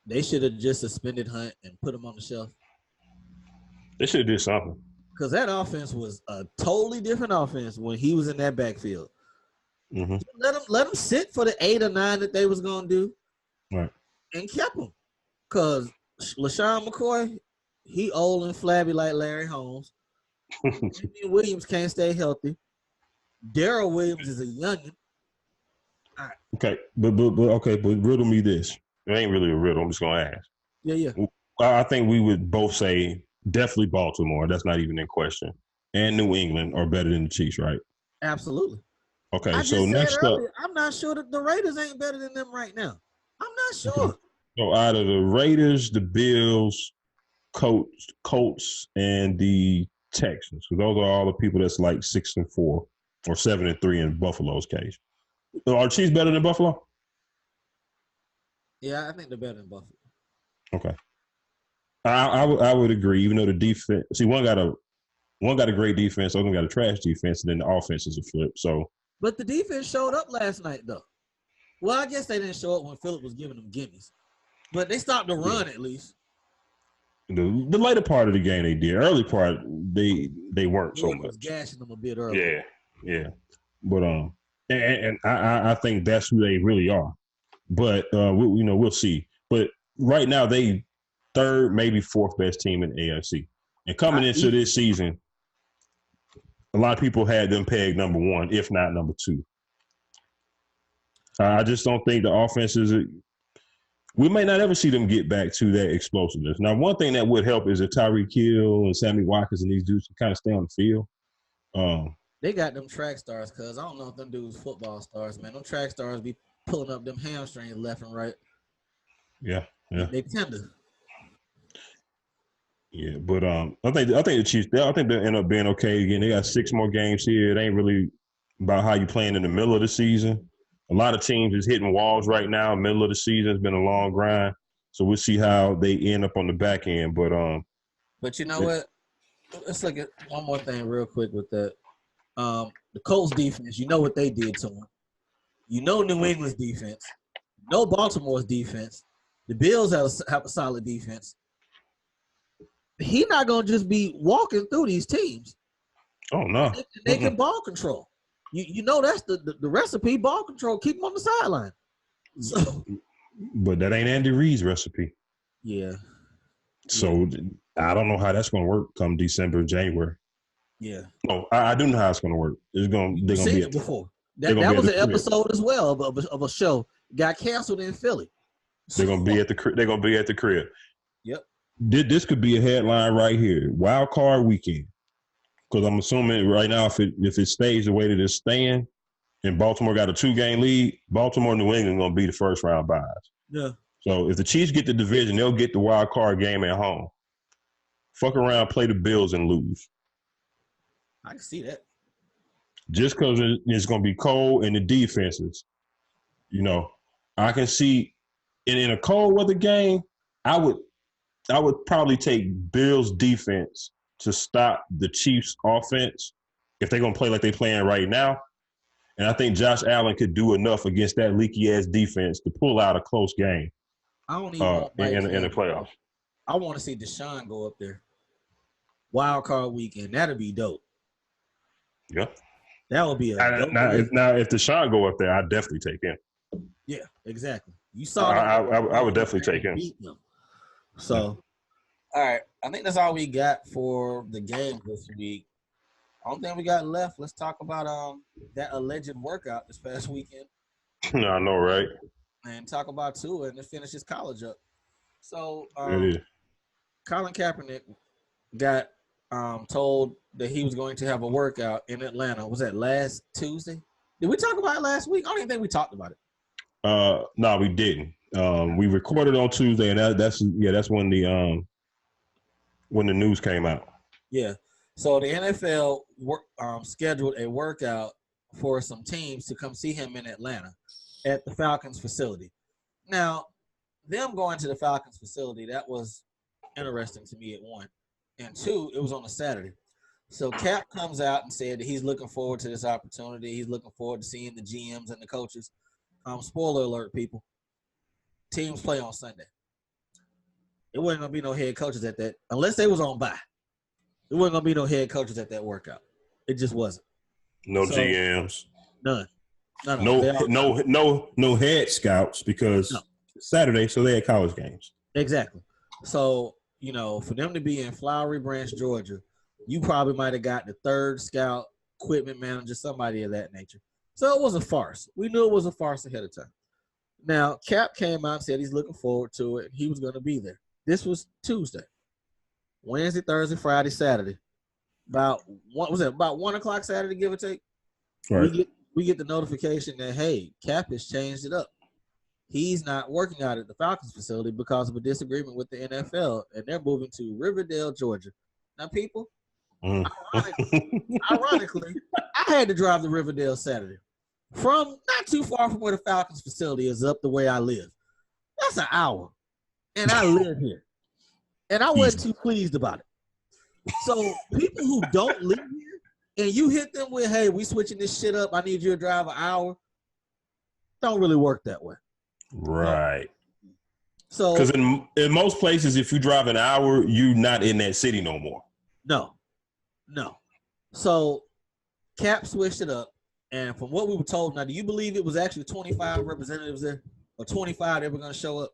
they should have just suspended Hunt and put him on the shelf? They should have did something. Because that offense was a totally different offense when he was in that backfield. Mm-hmm. Let him sit for the 8 or 9 that they was going to do. Right. And kept him. Because LaShawn McCoy, he old and flabby like Larry Holmes. Jimmy Williams can't stay healthy. Darrell Williams is a youngin'. Right. Okay, but riddle me this. It ain't really a riddle. I'm just gonna ask. Yeah. I think we would both say definitely Baltimore. That's not even in question. And New England are better than the Chiefs, right? Absolutely. Okay, so next up, I'm not sure that the Raiders ain't better than them right now. I'm not sure. Okay. So out of the Raiders, the Bills, Colts, and the Texans, because those are all the people that's like 6-4 or 7-3 in Buffalo's case. Are Chiefs better than Buffalo? Yeah, I think they're better than Buffalo. Okay, I would agree. Even though the defense, one got a great defense, other one got a trash defense, and then the offense is a flip. So, but the defense showed up last night, though. Well, I guess they didn't show up when Phillip was giving them gimmies, but they stopped the run at least. The later part of the game they did. Early part they weren't so much. Was gashing them a bit early. Yeah. But and I think that's who they really are. But we'll see. But right now they third, maybe fourth best team in the AFC. And coming into this season, a lot of people had them pegged number 1, if not number 2. I just don't think the offense is. We may not ever see them get back to that explosiveness. Now, one thing that would help is if Tyreek Hill and Sammy Watkins and these dudes can kind of stay on the field. They got them track stars, cuz I don't know if them dudes football stars, man. Them track stars be pulling up them hamstrings left and right. Yeah. They tender. Yeah, but I think the Chiefs. I think they'll end up being okay again. They got 6 more games here. It ain't really about how you playing in the middle of the season. A lot of teams is hitting walls right now. Middle of the season has been a long grind, so we'll see how they end up on the back end. But you know what? Let's look at one more thing real quick with that. The Colts defense, you know what they did to them. You know New England's defense. You know Baltimore's defense. The Bills have a solid defense. He's not going to just be walking through these teams. Oh, no. They can ball control. You know that's the recipe, ball control. Keep them on the sideline. So, but that ain't Andy Reid's recipe. Yeah. So I don't know how that's going to work come December, January. Yeah. No, I do know how it's going to work. They're going to be it before. That was an episode as well of a show got canceled in Philly. They're going to be at the crib. They're going to be at the crib. Yep. this could be a headline right here. Wild card weekend. Because I'm assuming right now, if it stays the way that it's staying, and Baltimore got a 2-game lead, Baltimore, New England going to be the first round buys. Yeah. So if the Chiefs get the division, they'll get the wild card game at home. Fuck around, play the Bills, and lose. I can see that. Just because it's going to be cold and the defenses, I can see in a cold weather game, I would probably take Bills defense to stop the Chiefs offense if they're going to play like they're playing right now. And I think Josh Allen could do enough against that leaky-ass defense to pull out a close game I don't even in the playoffs. I want to see Deshaun go up there. Wild card weekend. That'd be dope. Yeah. That would be a dope if Deshaun go up there, I'd definitely take him. Yeah, exactly. You saw I would definitely take him. So, all right. I think that's all we got for the game this week. I don't think we got left. Let's talk about that alleged workout this past weekend. I know, right? And talk about Tua and then finish his college up. So, Colin Kaepernick got told that he was going to have a workout in Atlanta. Was that last Tuesday? Did we talk about it last week? I don't even think we talked about it. No, we didn't. We recorded on Tuesday, and that's when the news came out. Yeah. So the NFL scheduled a workout for some teams to come see him in Atlanta at the Falcons facility. Now, them going to the Falcons facility, that was interesting to me at one. And two, it was on a Saturday. So Cap comes out and said that he's looking forward to this opportunity. He's looking forward to seeing the GMs and the coaches. Spoiler alert, people. Teams play on Sunday. It wasn't going to be no head coaches at that, unless they was on bye. There wasn't going to be no head coaches at that workout. It just wasn't. No GMs. None. No head scouts because Saturday, so they had college games. Exactly. So, for them to be in Flowery Branch, Georgia, you probably might have got the third scout, equipment manager, somebody of that nature. So it was a farce. We knew it was a farce ahead of time. Now, Cap came out and said he's looking forward to it, and he was going to be there. This was Tuesday. Wednesday, Thursday, Friday, Saturday. About 1 o'clock Saturday, give or take. Right. We get the notification that, hey, Cap has changed it up. He's not working out at the Falcons facility because of a disagreement with the NFL, and they're moving to Riverdale, Georgia. Now, people, ironically, I had to drive to Riverdale Saturday from not too far from where the Falcons facility is up the way I live. That's an hour, and I live here. And I wasn't too pleased about it. So people who don't live here and you hit them with, hey, we switching this shit up, I need you to drive an hour, don't really work that way. Right. So because in most places, if you drive an hour, you're not in that city no more. No. So Cap switched it up. And from what we were told, now, do you believe it was actually 25 representatives there or 25 that were going to show up?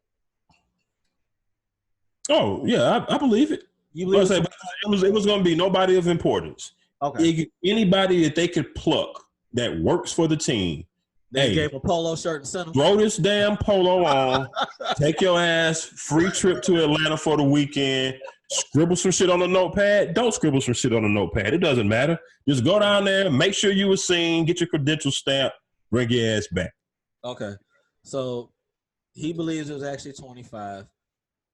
Oh, yeah, I believe it. You believe it was going to be nobody of importance. Okay. Anybody that they could pluck that works for the team. They gave a polo shirt and sent them. Throw this damn polo on. Take your ass. Free trip to Atlanta for the weekend. Scribble some shit on the notepad. Don't scribble some shit on the notepad. It doesn't matter. Just go down there, make sure you were seen, get your credentials stamped, bring your ass back. Okay. So he believes it was actually 25.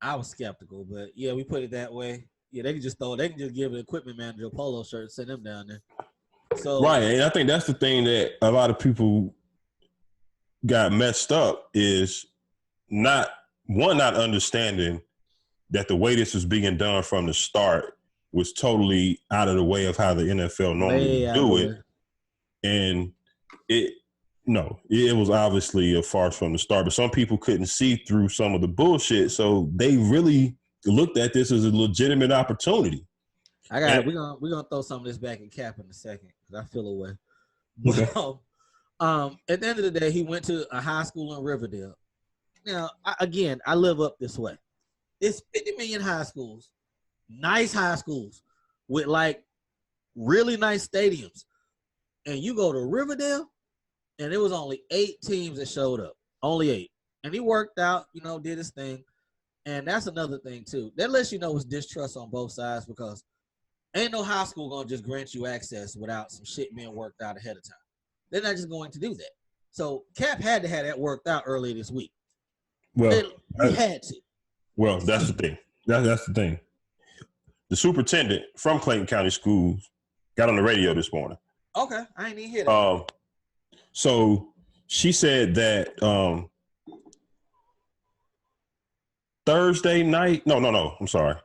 I was skeptical, but yeah, we put it that way. Yeah, they can just give an equipment manager a polo shirt and send them down there. So right, and I think that's the thing that a lot of people got messed up is not understanding that the way this was being done from the start was totally out of the way of how the NFL normally do it. And it was obviously a farce from the start, but some people couldn't see through some of the bullshit. So they really looked at this as a legitimate opportunity. We're gonna throw some of this back in Cap in a second because I feel away. Okay. At the end of the day, he went to a high school in Riverdale. Now, I live up this way. It's 50 million high schools, nice high schools with like really nice stadiums. And you go to Riverdale, and there was only 8 teams that showed up. Only 8. And he worked out, did his thing. And that's another thing too. That lets you know it's distrust on both sides because ain't no high school gonna just grant you access without some shit being worked out ahead of time. They're not just going to do that. So Cap had to have that worked out earlier this week. Well, he had to. Well, that's the thing. That's the thing. The superintendent from Clayton County Schools got on the radio this morning. Okay, I ain't even hear that. So she said that Thursday night. No. I'm sorry.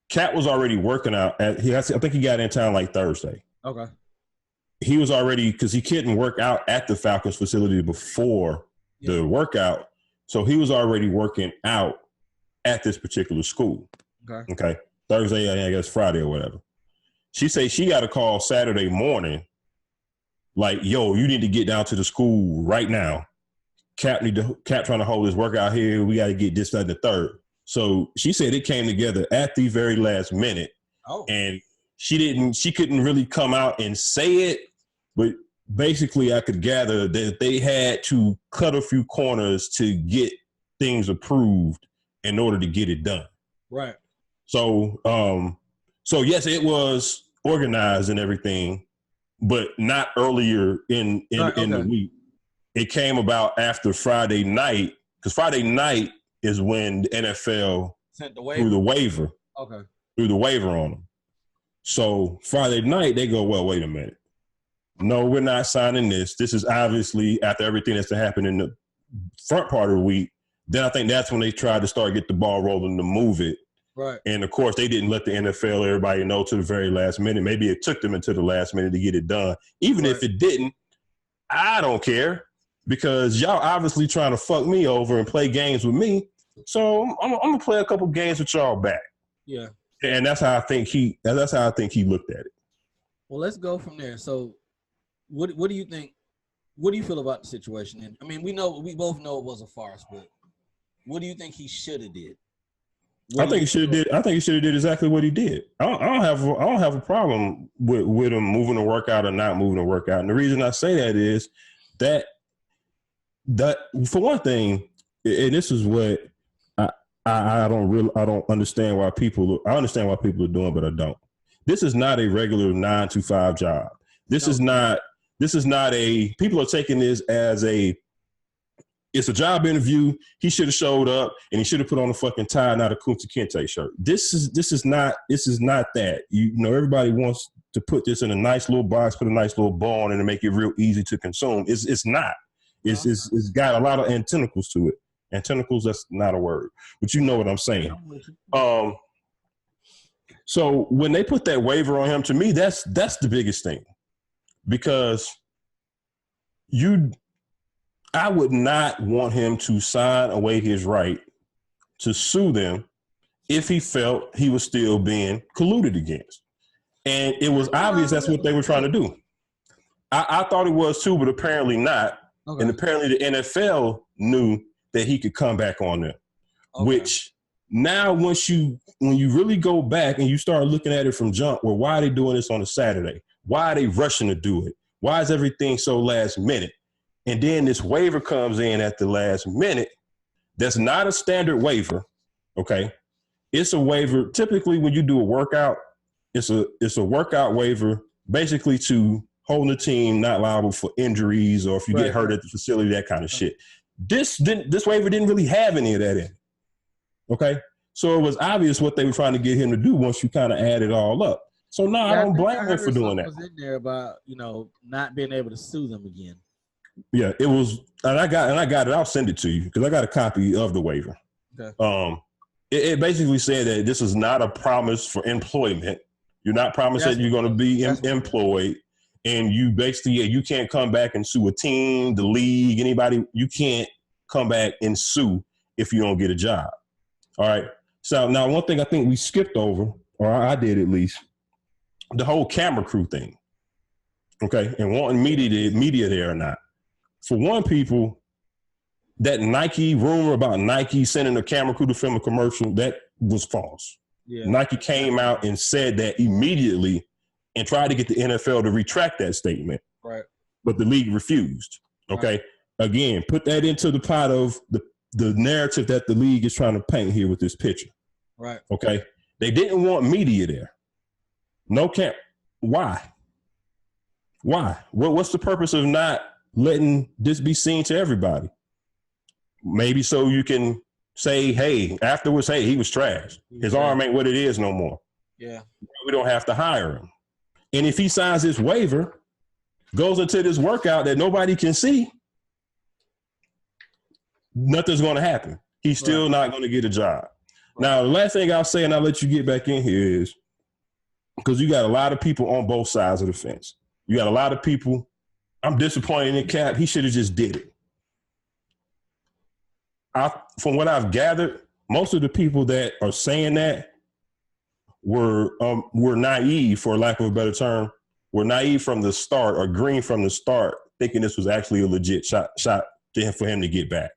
Cap was already working out. I think he got in town like Thursday. Okay. He was already, because he couldn't work out at the Falcons facility before the workout. So he was already working out at this particular school. Okay. Thursday, I guess Friday or whatever. She said she got a call Saturday morning. Like, yo, you need to get down to the school right now. Cap trying to hold his workout here. We got to get this, that, and the third. So she said it came together at the very last minute. Oh. And she couldn't really come out and say it, but basically I could gather that they had to cut a few corners to get things approved in order to get it done. Right. So yes, it was organized and everything, but not earlier in the week. It came about after Friday night, because Friday night is when the NFL threw the waiver. Okay. Threw the waiver on them. So Friday night, they go, well, wait a minute. No, we're not signing this. This is obviously after everything that's happened in the front part of the week. Then I think that's when they tried to start get the ball rolling to move it. Right. And, of course, they didn't let the NFL, everybody know to the very last minute. Maybe it took them until the last minute to get it done. Even if it didn't, I don't care because y'all obviously trying to fuck me over and play games with me. So I'm going to play a couple games with y'all back. Yeah. And that's how I think he looked at it. Well, let's go from there. So what do you think? What do you feel about the situation? And I mean, we both know it was a farce, but what do you think he should have did? I think he should have did exactly what he did. I don't have a problem with him moving the workout or not moving the workout. And the reason I say that is that for one thing, and this is what I don't understand why people. I understand why people are doing, but I don't. This is not a regular 9-to-5 job. This is not a. People are taking this as it's a job interview. He should have showed up and he should have put on a fucking tie, not a Kunta Kinte shirt. This is not that. You know, everybody wants to put this in a nice little box, put a nice little ball on it and make it real easy to consume. It's not. It's got a lot of tentacles to it. And tentacles, that's not a word, but you know what I'm saying. So when they put that waiver on him, to me, that's the biggest thing, because I would not want him to sign away his right to sue them if he felt he was still being colluded against. And it was obvious that's what they were trying to do. I thought it was too, but apparently not. Okay. And apparently the NFL knew that he could come back on them, which now when you really go back and you start looking at it from jump, well, why are they doing this on a Saturday? Why are they rushing to do it? Why is everything so last minute? And then this waiver comes in at the last minute. That's not a standard waiver, okay? It's a waiver. Typically, when you do a workout, it's a workout waiver, basically to hold the team not liable for injuries or if you get hurt at the facility, that kind of shit. This waiver didn't really have any of that in it, okay? So it was obvious what they were trying to get him to do once you kind of add it all up. So no, I don't blame him for doing that. Was in there about not being able to sue them again. Yeah, it was, and I got it. I'll send it to you because I got a copy of the waiver. Okay. It basically said that this is not a promise for employment. You're not promised that you're going to be employed, and you basically you can't come back and sue a team, the league, anybody. You can't come back and sue if you don't get a job. All right. So now one thing I think we skipped over, or I did at least, the whole camera crew thing. Okay, and wanting media there or not. For one, people, that Nike rumor about Nike sending a camera crew to film a commercial, that was false. Yeah. Nike came out and said that immediately and tried to get the NFL to retract that statement. Right. But the league refused. Okay. Right. Again, put that into the pot of the narrative that the league is trying to paint here with this picture. Right. Okay. They didn't want media there. No camp. Why? What's the purpose of not letting this be seen to everybody? Maybe so you can say, hey, afterwards, hey, he was trash. His arm ain't what it is no more. Yeah. We don't have to hire him. And if he signs this waiver, goes into this workout that nobody can see, nothing's going to happen. He's still not going to get a job. Now, the last thing I'll say, and I'll let you get back in here, is because you got a lot of people on both sides of the fence. You got a lot of people, I'm disappointed in Cap. He should have just did it. From what I've gathered, most of the people that are saying that were naive, for lack of a better term, were naive from the start, or green from the start, thinking this was actually a legit shot for him to get back.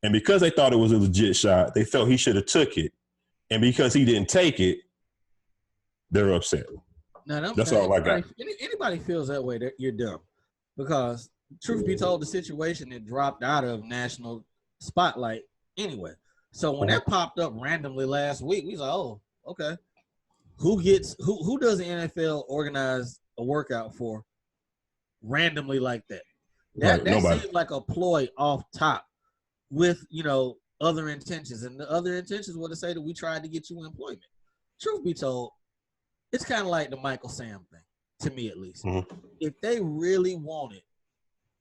And because they thought it was a legit shot, they felt he should have took it. And because he didn't take it, they're upset. Now, that's all I got. Anybody feels that way, you're dumb. Because truth be told, the situation had dropped out of national spotlight anyway. So when that popped up randomly last week, we was like, oh, okay. Who does the NFL organize a workout for randomly like that? That seems like a ploy off top with, other intentions. And the other intentions were to say that we tried to get you employment. Truth be told, it's kind of like the Michael Sam thing, to me at least. Mm-hmm. If they really wanted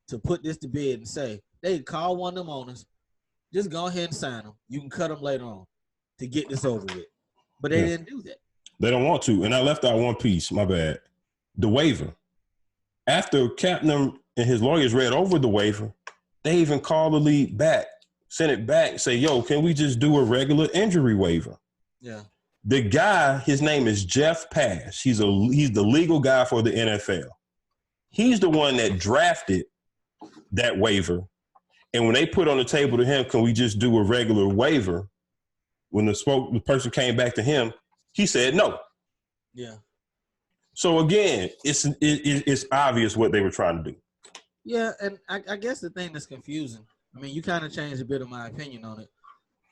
to put this to bed and say, they'd call one of them owners, just go ahead and sign them. You can cut them later on to get this over with. But they didn't do that. They don't want to. And I left out one piece, my bad. The waiver. After Captain and his lawyers read over the waiver, they even called the league back, sent it back, say, yo, can we just do a regular injury waiver? Yeah. The guy, his name is Jeff Pash. He's the legal guy for the NFL. He's the one that drafted that waiver. And when they put on the table to him, can we just do a regular waiver? When the person came back to him, he said no. Yeah. So again, it's obvious what they were trying to do. Yeah, and I guess the thing that's confusing, I mean, you kind of changed a bit of my opinion on it,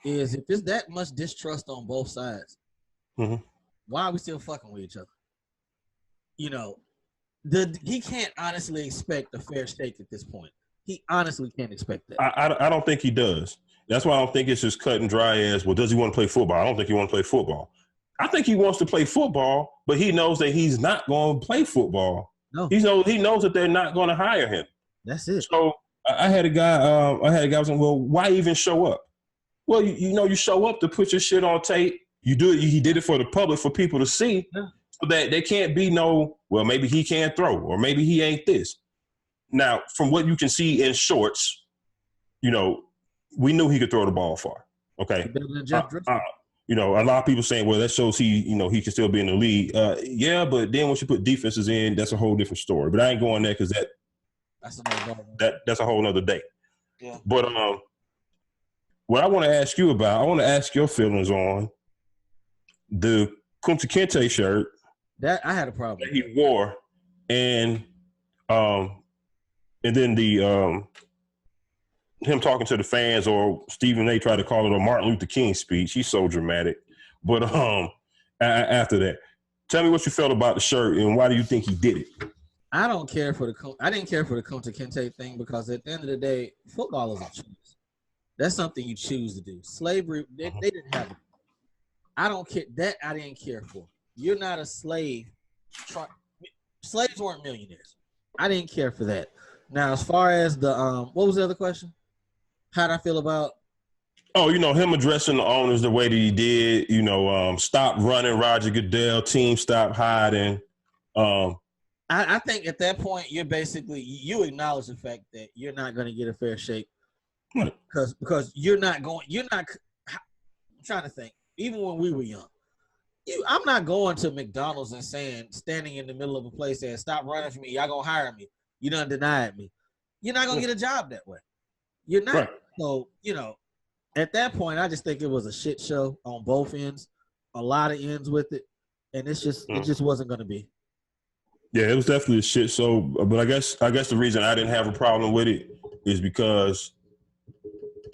is if there's that much distrust on both sides, why are we still fucking with each other? He can't honestly expect a fair shake at this point. He honestly can't expect that. I don't think he does. That's why I don't think it's just cut and dry as, well, does he want to play football? I don't think he wants to play football. I think he wants to play football, but he knows that he's not going to play football. No. He knows that they're not going to hire him. That's it. So I had a guy saying, well, why even show up? Well, you show up to put your shit on tape. You do it. He did it for the public, for people to see, so that there can't be no, well, maybe he can't throw, or maybe he ain't this. Now, from what you can see in shorts, we knew he could throw the ball far. Okay. A lot of people saying, well, that shows he can still be in the league. Yeah, but then once you put defenses in, that's a whole different story. But I ain't going there because that's a whole nother day. Yeah. But what I want to ask you about, I want to ask your feelings on the Kunta Kinte shirt that I had a problem that he wore, and then the him talking to the fans, or Stephen A. tried to call it a Martin Luther King speech. He's so dramatic. But after that, tell me what you felt about the shirt and why do you think he did it? I didn't care for the Kunta Kinte thing, because at the end of the day, football is a choice. That's something you choose to do. Slavery, they didn't have it. I don't care. That I didn't care for. You're not a slave. Slaves weren't millionaires. I didn't care for that. Now, as far as the what was the other question? How'd I feel about? Oh, him addressing the owners the way that he did. Stop running, Roger Goodell. Team, stop hiding. I think at that point you acknowledge the fact that you're not going to get a fair shake, because you're not. I'm trying to think. Even when we were young, I'm not going to McDonald's and standing in the middle of a place saying, "Stop running from me. Y'all gonna hire me. You done denied me." You're not gonna get a job that way. You're not. Right. So at that point, I just think it was a shit show on both ends, a lot of ends with it, and it just wasn't gonna be. Yeah, it was definitely a shit show. But I guess the reason I didn't have a problem with it is because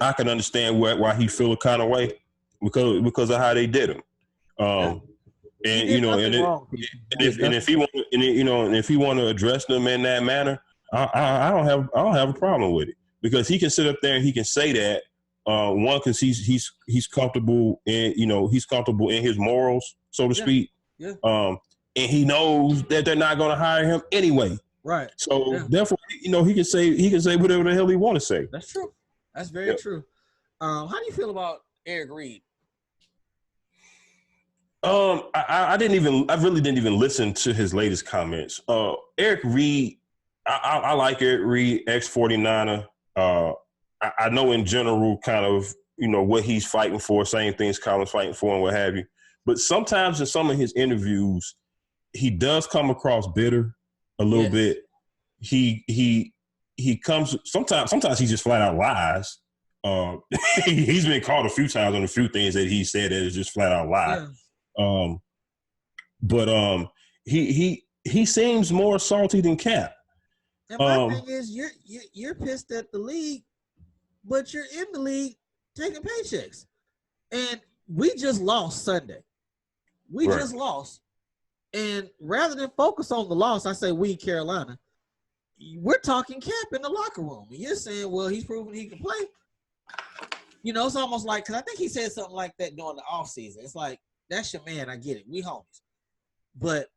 I can understand why he feel a kind of way because of how they did him. And you know, and if he want, and you know, and if he want to address them in that manner, I don't have a problem with it, because he can sit up there and he can say that one, because he's comfortable in, you know, he's comfortable in his morals, so to speak. Yeah. And he knows that they're not going to hire him anyway. Right. So therefore, you know, he can say whatever the hell he want to say. That's true. That's very true. How do you feel about Eric Reed? I really didn't even listen to his latest comments. Eric Reed, I like Eric Reed, ex-49er. I know in general kind of, you know, what he's fighting for, same things Colin's fighting for and what have you. But sometimes in some of his interviews, he does come across bitter a little bit. He comes, sometimes he just flat out lies. He's been caught a few times on a few things that he said that is just flat out lie. But he seems more salty than Cap. And my thing is, you're pissed at the league, but you're in the league taking paychecks. And we just lost Sunday. We just lost. And rather than focus on the loss, I say we, Carolina, we're talking Cap in the locker room. And you're saying, well, he's proven he can play. You know, it's almost like, because I think he said something like that during the offseason. It's like, that's your man. I get it. We homies. But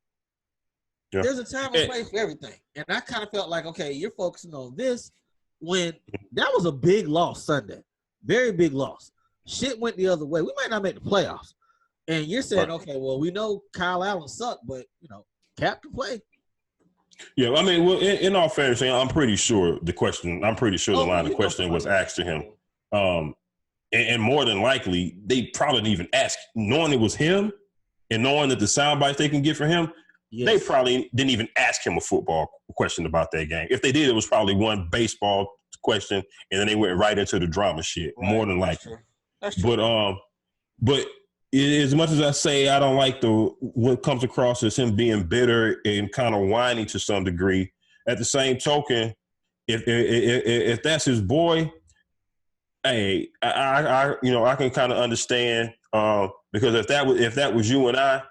there's a time and place for everything. And I kind of felt like, okay, you're focusing on this when that was a big loss Sunday. Very big loss. Shit went the other way. We might not make the playoffs. And you're saying, okay, well, we know Kyle Allen sucked, but, you know, Cap can play. Yeah, I mean, well, in all fairness, I'm pretty sure the line of question was asked to him. And more than likely, they probably didn't even ask, knowing it was him and knowing that the sound bites they can get from him, they probably didn't even ask him a football question about that game. If they did, it was probably one baseball question, and then they went right into the drama shit, more than likely. That's true. But as much as I say I don't like what comes across as him being bitter and kind of whiny to some degree, at the same token, if that's his boy, hey, I can kind of understand, because if that was you and I,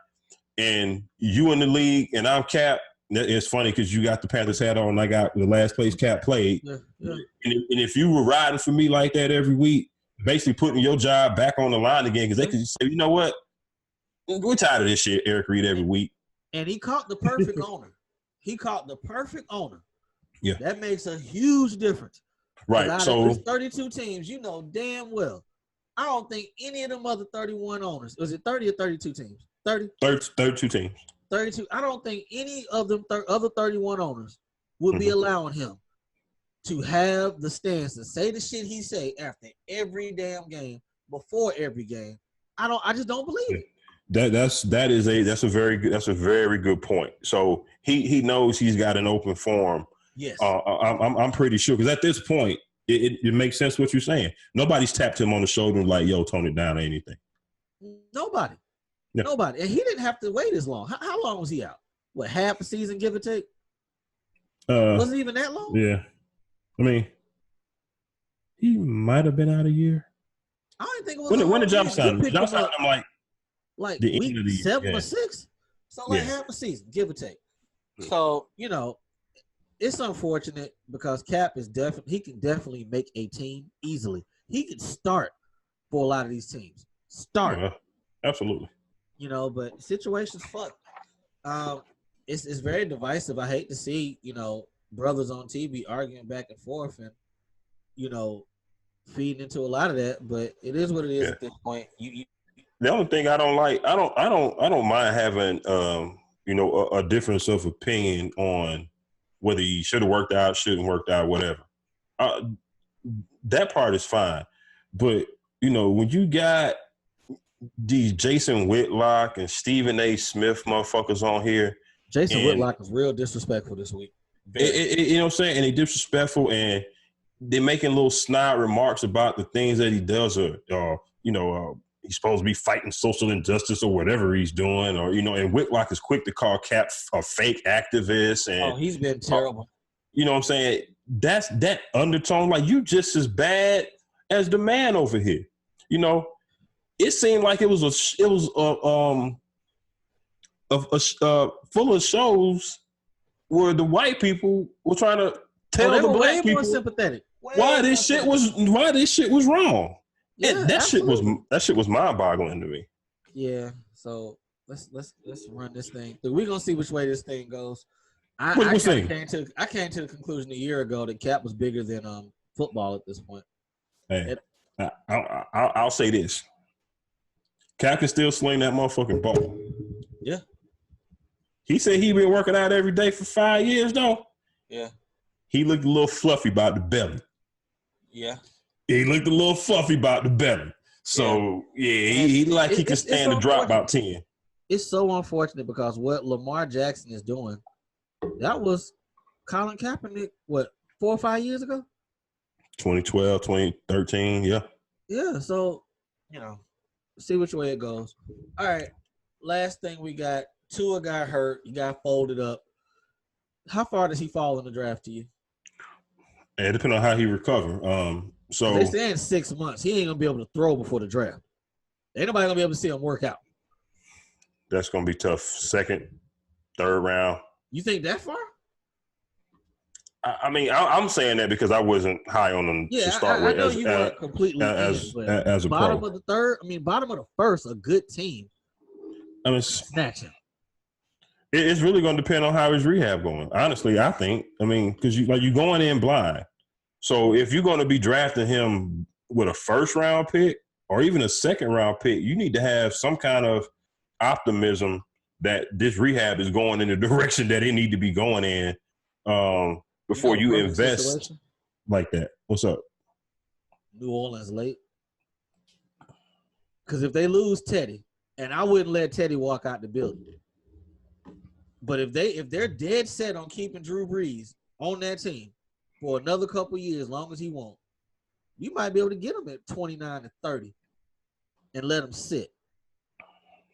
and you in the league and I'm Cap, it's funny because you got the Panthers hat on and I got the last place Cap played. Yeah. And if you were riding for me like that every week, basically putting your job back on the line again, because they could say, you know what, we're tired of this shit, Eric Reed, every week. And he caught the perfect owner. He caught the perfect owner. Yeah. That makes a huge difference. Right. So 32 teams, you know damn well. I don't think any of them other 31 owners, was it 30 or 32 teams? 32 teams. 32. I don't think any of them other 31 owners would be allowing him to have the stance to say the shit he say after every damn game, before every game. I just don't believe it. That's a very good point. So he knows he's got an open forum. Yes. I'm pretty sure, because at this point it makes sense what you're saying. Nobody's tapped him on the shoulder and like, yo, tone it down or anything. Nobody. Yeah. Nobody. And he didn't have to wait as long. How long was he out? What, half a season, give or take? Was it even that long? Yeah. I mean, he might have been out a year. I don't think it was. When did John sign him? John signed him like the week end of the 7 or 6? So like half a season, give or take. So, you know, it's unfortunate because Cap is he can definitely make a team easily. He can start for a lot of these teams. Yeah, absolutely. You know, but situation's fucked. It's very divisive. I hate to see, you know, brothers on TV arguing back and forth and, you know, feeding into a lot of that, but it is what it is at this point. The only thing I don't like, I don't mind having you know, a difference of opinion on whether he should have worked out, shouldn't worked out, whatever. That part is fine. But, you know, when you got these Jason Whitlock and Stephen A. Smith motherfuckers on here. Jason Whitlock is real disrespectful this week. You know what I'm saying? And they disrespectful, and they're making little snide remarks about the things that he does, or you know, he's supposed to be fighting social injustice or whatever he's doing, or, you know, and Whitlock is quick to call Cap a fake activist. And he's been terrible. You know what I'm saying? That's that undertone. Like, you just as bad as the man over here. You know, it seemed like it was full of shows where the white people were trying to tell the black people more sympathetic. why this shit was wrong. Yeah, that shit was mind-boggling to me. Yeah, so let's run this thing through. We're gonna see which way this thing goes. I came to the conclusion a year ago that Cap was bigger than football at this point. Hey, I'll say this: Cap can still sling that motherfucking ball. Yeah. He said he been working out every day for 5 years, though. Yeah. He looked a little fluffy about the belly. Yeah. He looked a little fluffy about the belly. So, he can stand to drop about 10. It's so unfortunate because what Lamar Jackson is doing, that was Colin Kaepernick, 4 or 5 years ago? 2012, 2013, yeah. Yeah, so, see which way it goes. All right, last thing we got, Tua got hurt. He got folded up. How far does he fall in the draft to you? It depends on how he recover. So they saying 6 months. He ain't gonna be able to throw before the draft. Ain't nobody gonna be able to see him work out. That's gonna be tough. Second, third round. You think that far? I mean, I'm saying that because I wasn't high on him to start with. I know you weren't completely as a bottom pro. Of the third. I mean, bottom of the first. A good team. I mean, snatching. It's really going to depend on how his rehab going. Honestly, I think. I mean, because you're going in blind. So if you're going to be drafting him with a first round pick or even a second round pick, you need to have some kind of optimism that this rehab is going in the direction that it need to be going in before you invest situation like that. What's up? New Orleans late. Because if they lose Teddy, and I wouldn't let Teddy walk out the building. But if they're dead set on keeping Drew Brees on that team for another couple years, as long as he won't, you might be able to get him at 29 to 30 and let him sit.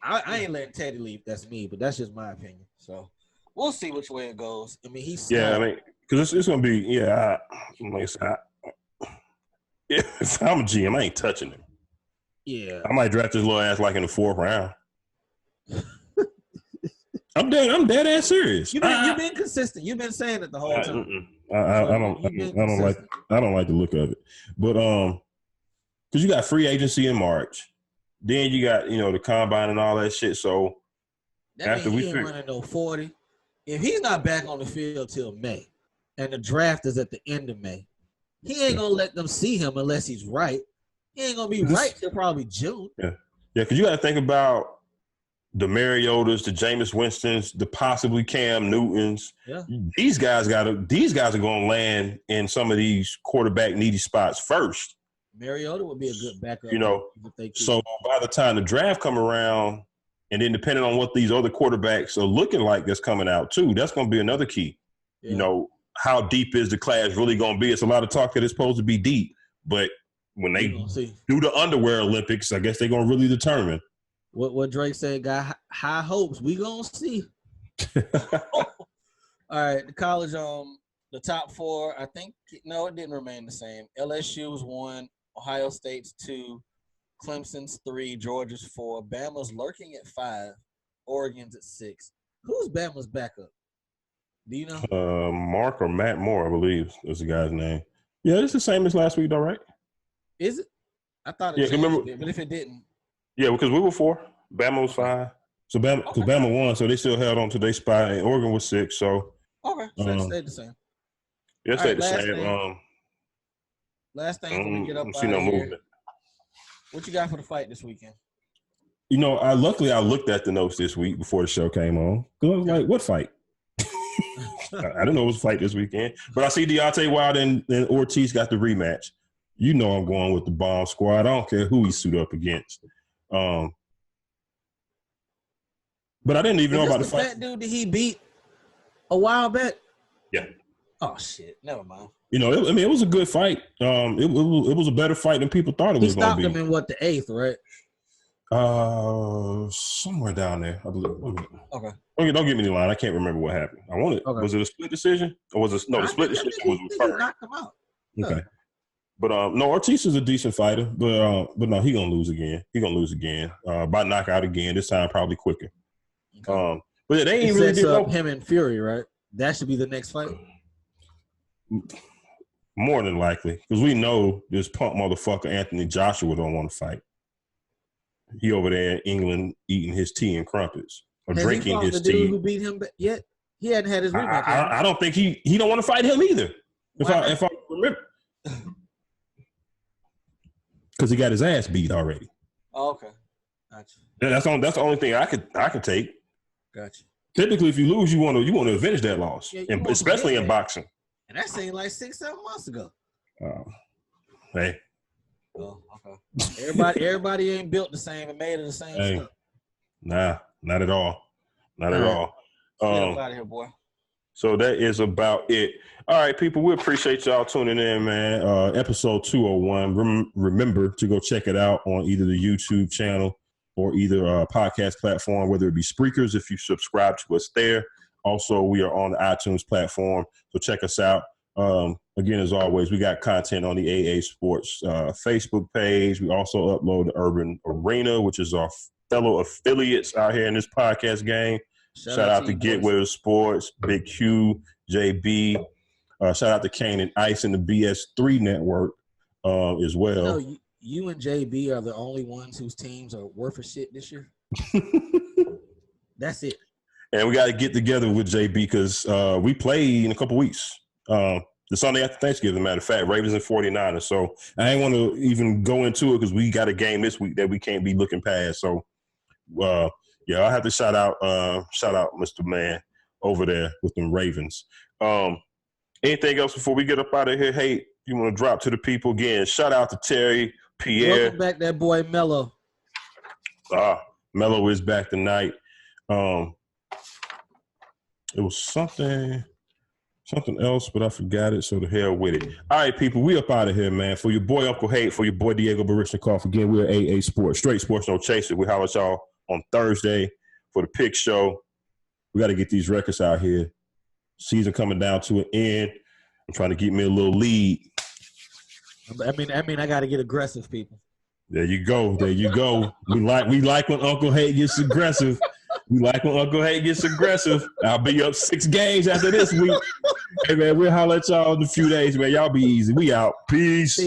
I ain't letting Teddy leave. That's me, but that's just my opinion. So we'll see which way it goes. I mean, he's because it's going to be if I'm a GM, I ain't touching him. Yeah, I might draft his little ass like in the 4th round. I'm dead ass serious. You've been consistent. You've been saying it the whole time. I don't like the look of it. But because you got free agency in March, then you got the combine and all that shit. So that after he ain't running no 40. If he's not back on the field till May, and the draft is at the end of May, he ain't gonna let them see him unless he's right. He ain't gonna be right till probably June. Yeah, because you got to think about the Mariotas, the Jameis Winstons, the possibly Cam Newtons. Yeah. These guys are going to land in some of these quarterback needy spots first. Mariota would be a good backup. So by the time the draft come around, and then depending on what these other quarterbacks are looking like that's coming out too, that's going to be another key. Yeah. How deep is the class really going to be? It's a lot of talk that it's supposed to be deep, but when they do the underwear Olympics, I guess they're going to really determine. What Drake said, got high hopes. We gonna see. All right, the college, the top 4. I think it didn't remain the same. LSU's 1, Ohio State's 2, Clemson's 3, Georgia's 4, Bama's lurking at 5, Oregon's at 6. Who's Bama's backup? Do you know? Mark or Matt Moore, I believe is the guy's name. Yeah, it's the same as last week, though, right? Is it? I thought it changed it, but if it didn't. Yeah, because we were 4. Bama was 5. So Bama won, so they still held on to their spot. And Oregon was 6. So okay, so it stayed the same. Yeah, it stayed the same. Last thing before we get up out of here. What you got for the fight this weekend? Luckily I looked at the notes this week before the show came on. I was like, what fight? I didn't know it was a fight this weekend. But I see Deontay Wilder and Ortiz got the rematch. I'm going with the Bomb Squad. I don't care who he suit up against. But I didn't even know about the fight. Fat dude that he beat a while back? Yeah. Oh, shit. Never mind. It was a good fight. It was a better fight than people thought it was going to be. He stopped him in the 8th, right? Somewhere down there, I believe. Okay. Don't give me the line. I can't remember what happened. Was it a split decision? Or was it – no, the split decision was first. Knocked him out. Okay. But no, Ortiz is a decent fighter, but no, he gonna lose again. By knockout again. This time probably quicker. Okay. But they ain't It really sets did up no him and Fury, right? That should be the next fight. more than likely because we know this punk motherfucker Anthony Joshua don't want to fight. He over there in England eating his tea and crumpets or Has drinking he his fought the tea. dude who beat him yet? He hadn't had his rematch. I don't think he don't want to fight him either. If I remember, because he got his ass beat already. Oh, okay, gotcha. That's the only thing I could take. Gotcha. Typically, if you lose, you want to avenge that loss, and especially in boxing. And that seemed like 6-7 months ago. Hey. Oh, okay. Everybody ain't built the same and made of the same stuff. Nah, not at all. Not at all. Get out of here, boy. So that is about it. All right, people, we appreciate y'all tuning in, man. Episode 201. Remember to go check it out on either the YouTube channel or either a podcast platform, whether it be Spreakers, if you subscribe to us there. Also, we are on the iTunes platform, so check us out. Again, as always, we got content on the AA Sports Facebook page. We also upload the Urban Arena, which is our fellow affiliates out here in this podcast game. Shout out to Get With Sports, Big Q, JB. Shout out to Kane and Ice and the BS3 network as well. You and JB are the only ones whose teams are worth a shit this year. That's it. And we got to get together with JB because we play in a couple weeks. The Sunday after Thanksgiving, matter of fact, Ravens and 49ers. So I ain't want to even go into it because we got a game this week that we can't be looking past. So, yeah, I have to shout out Mr. Man over there with them Ravens. Anything else before we get up out of here? Hey, you want to drop to the people again? Shout out to Terry, Pierre. Welcome back, that boy Mello. Mello is back tonight. It was something else, but I forgot it, so the hell with it. All right, people, we up out of here, man. For your boy Uncle Hate, for your boy Diego Barishnikov, again, we're AA Sports, straight sports, no chaser. We holler at y'all on Thursday for the pick show. We got to get these records out here. Season coming down to an end. I'm trying to get me a little lead. I mean, I got to get aggressive, people. There you go. We like when Uncle Hate gets aggressive. I'll be up 6 games after this week. Hey, man, we'll holler at y'all in a few days, man. Y'all be easy. We out. Peace.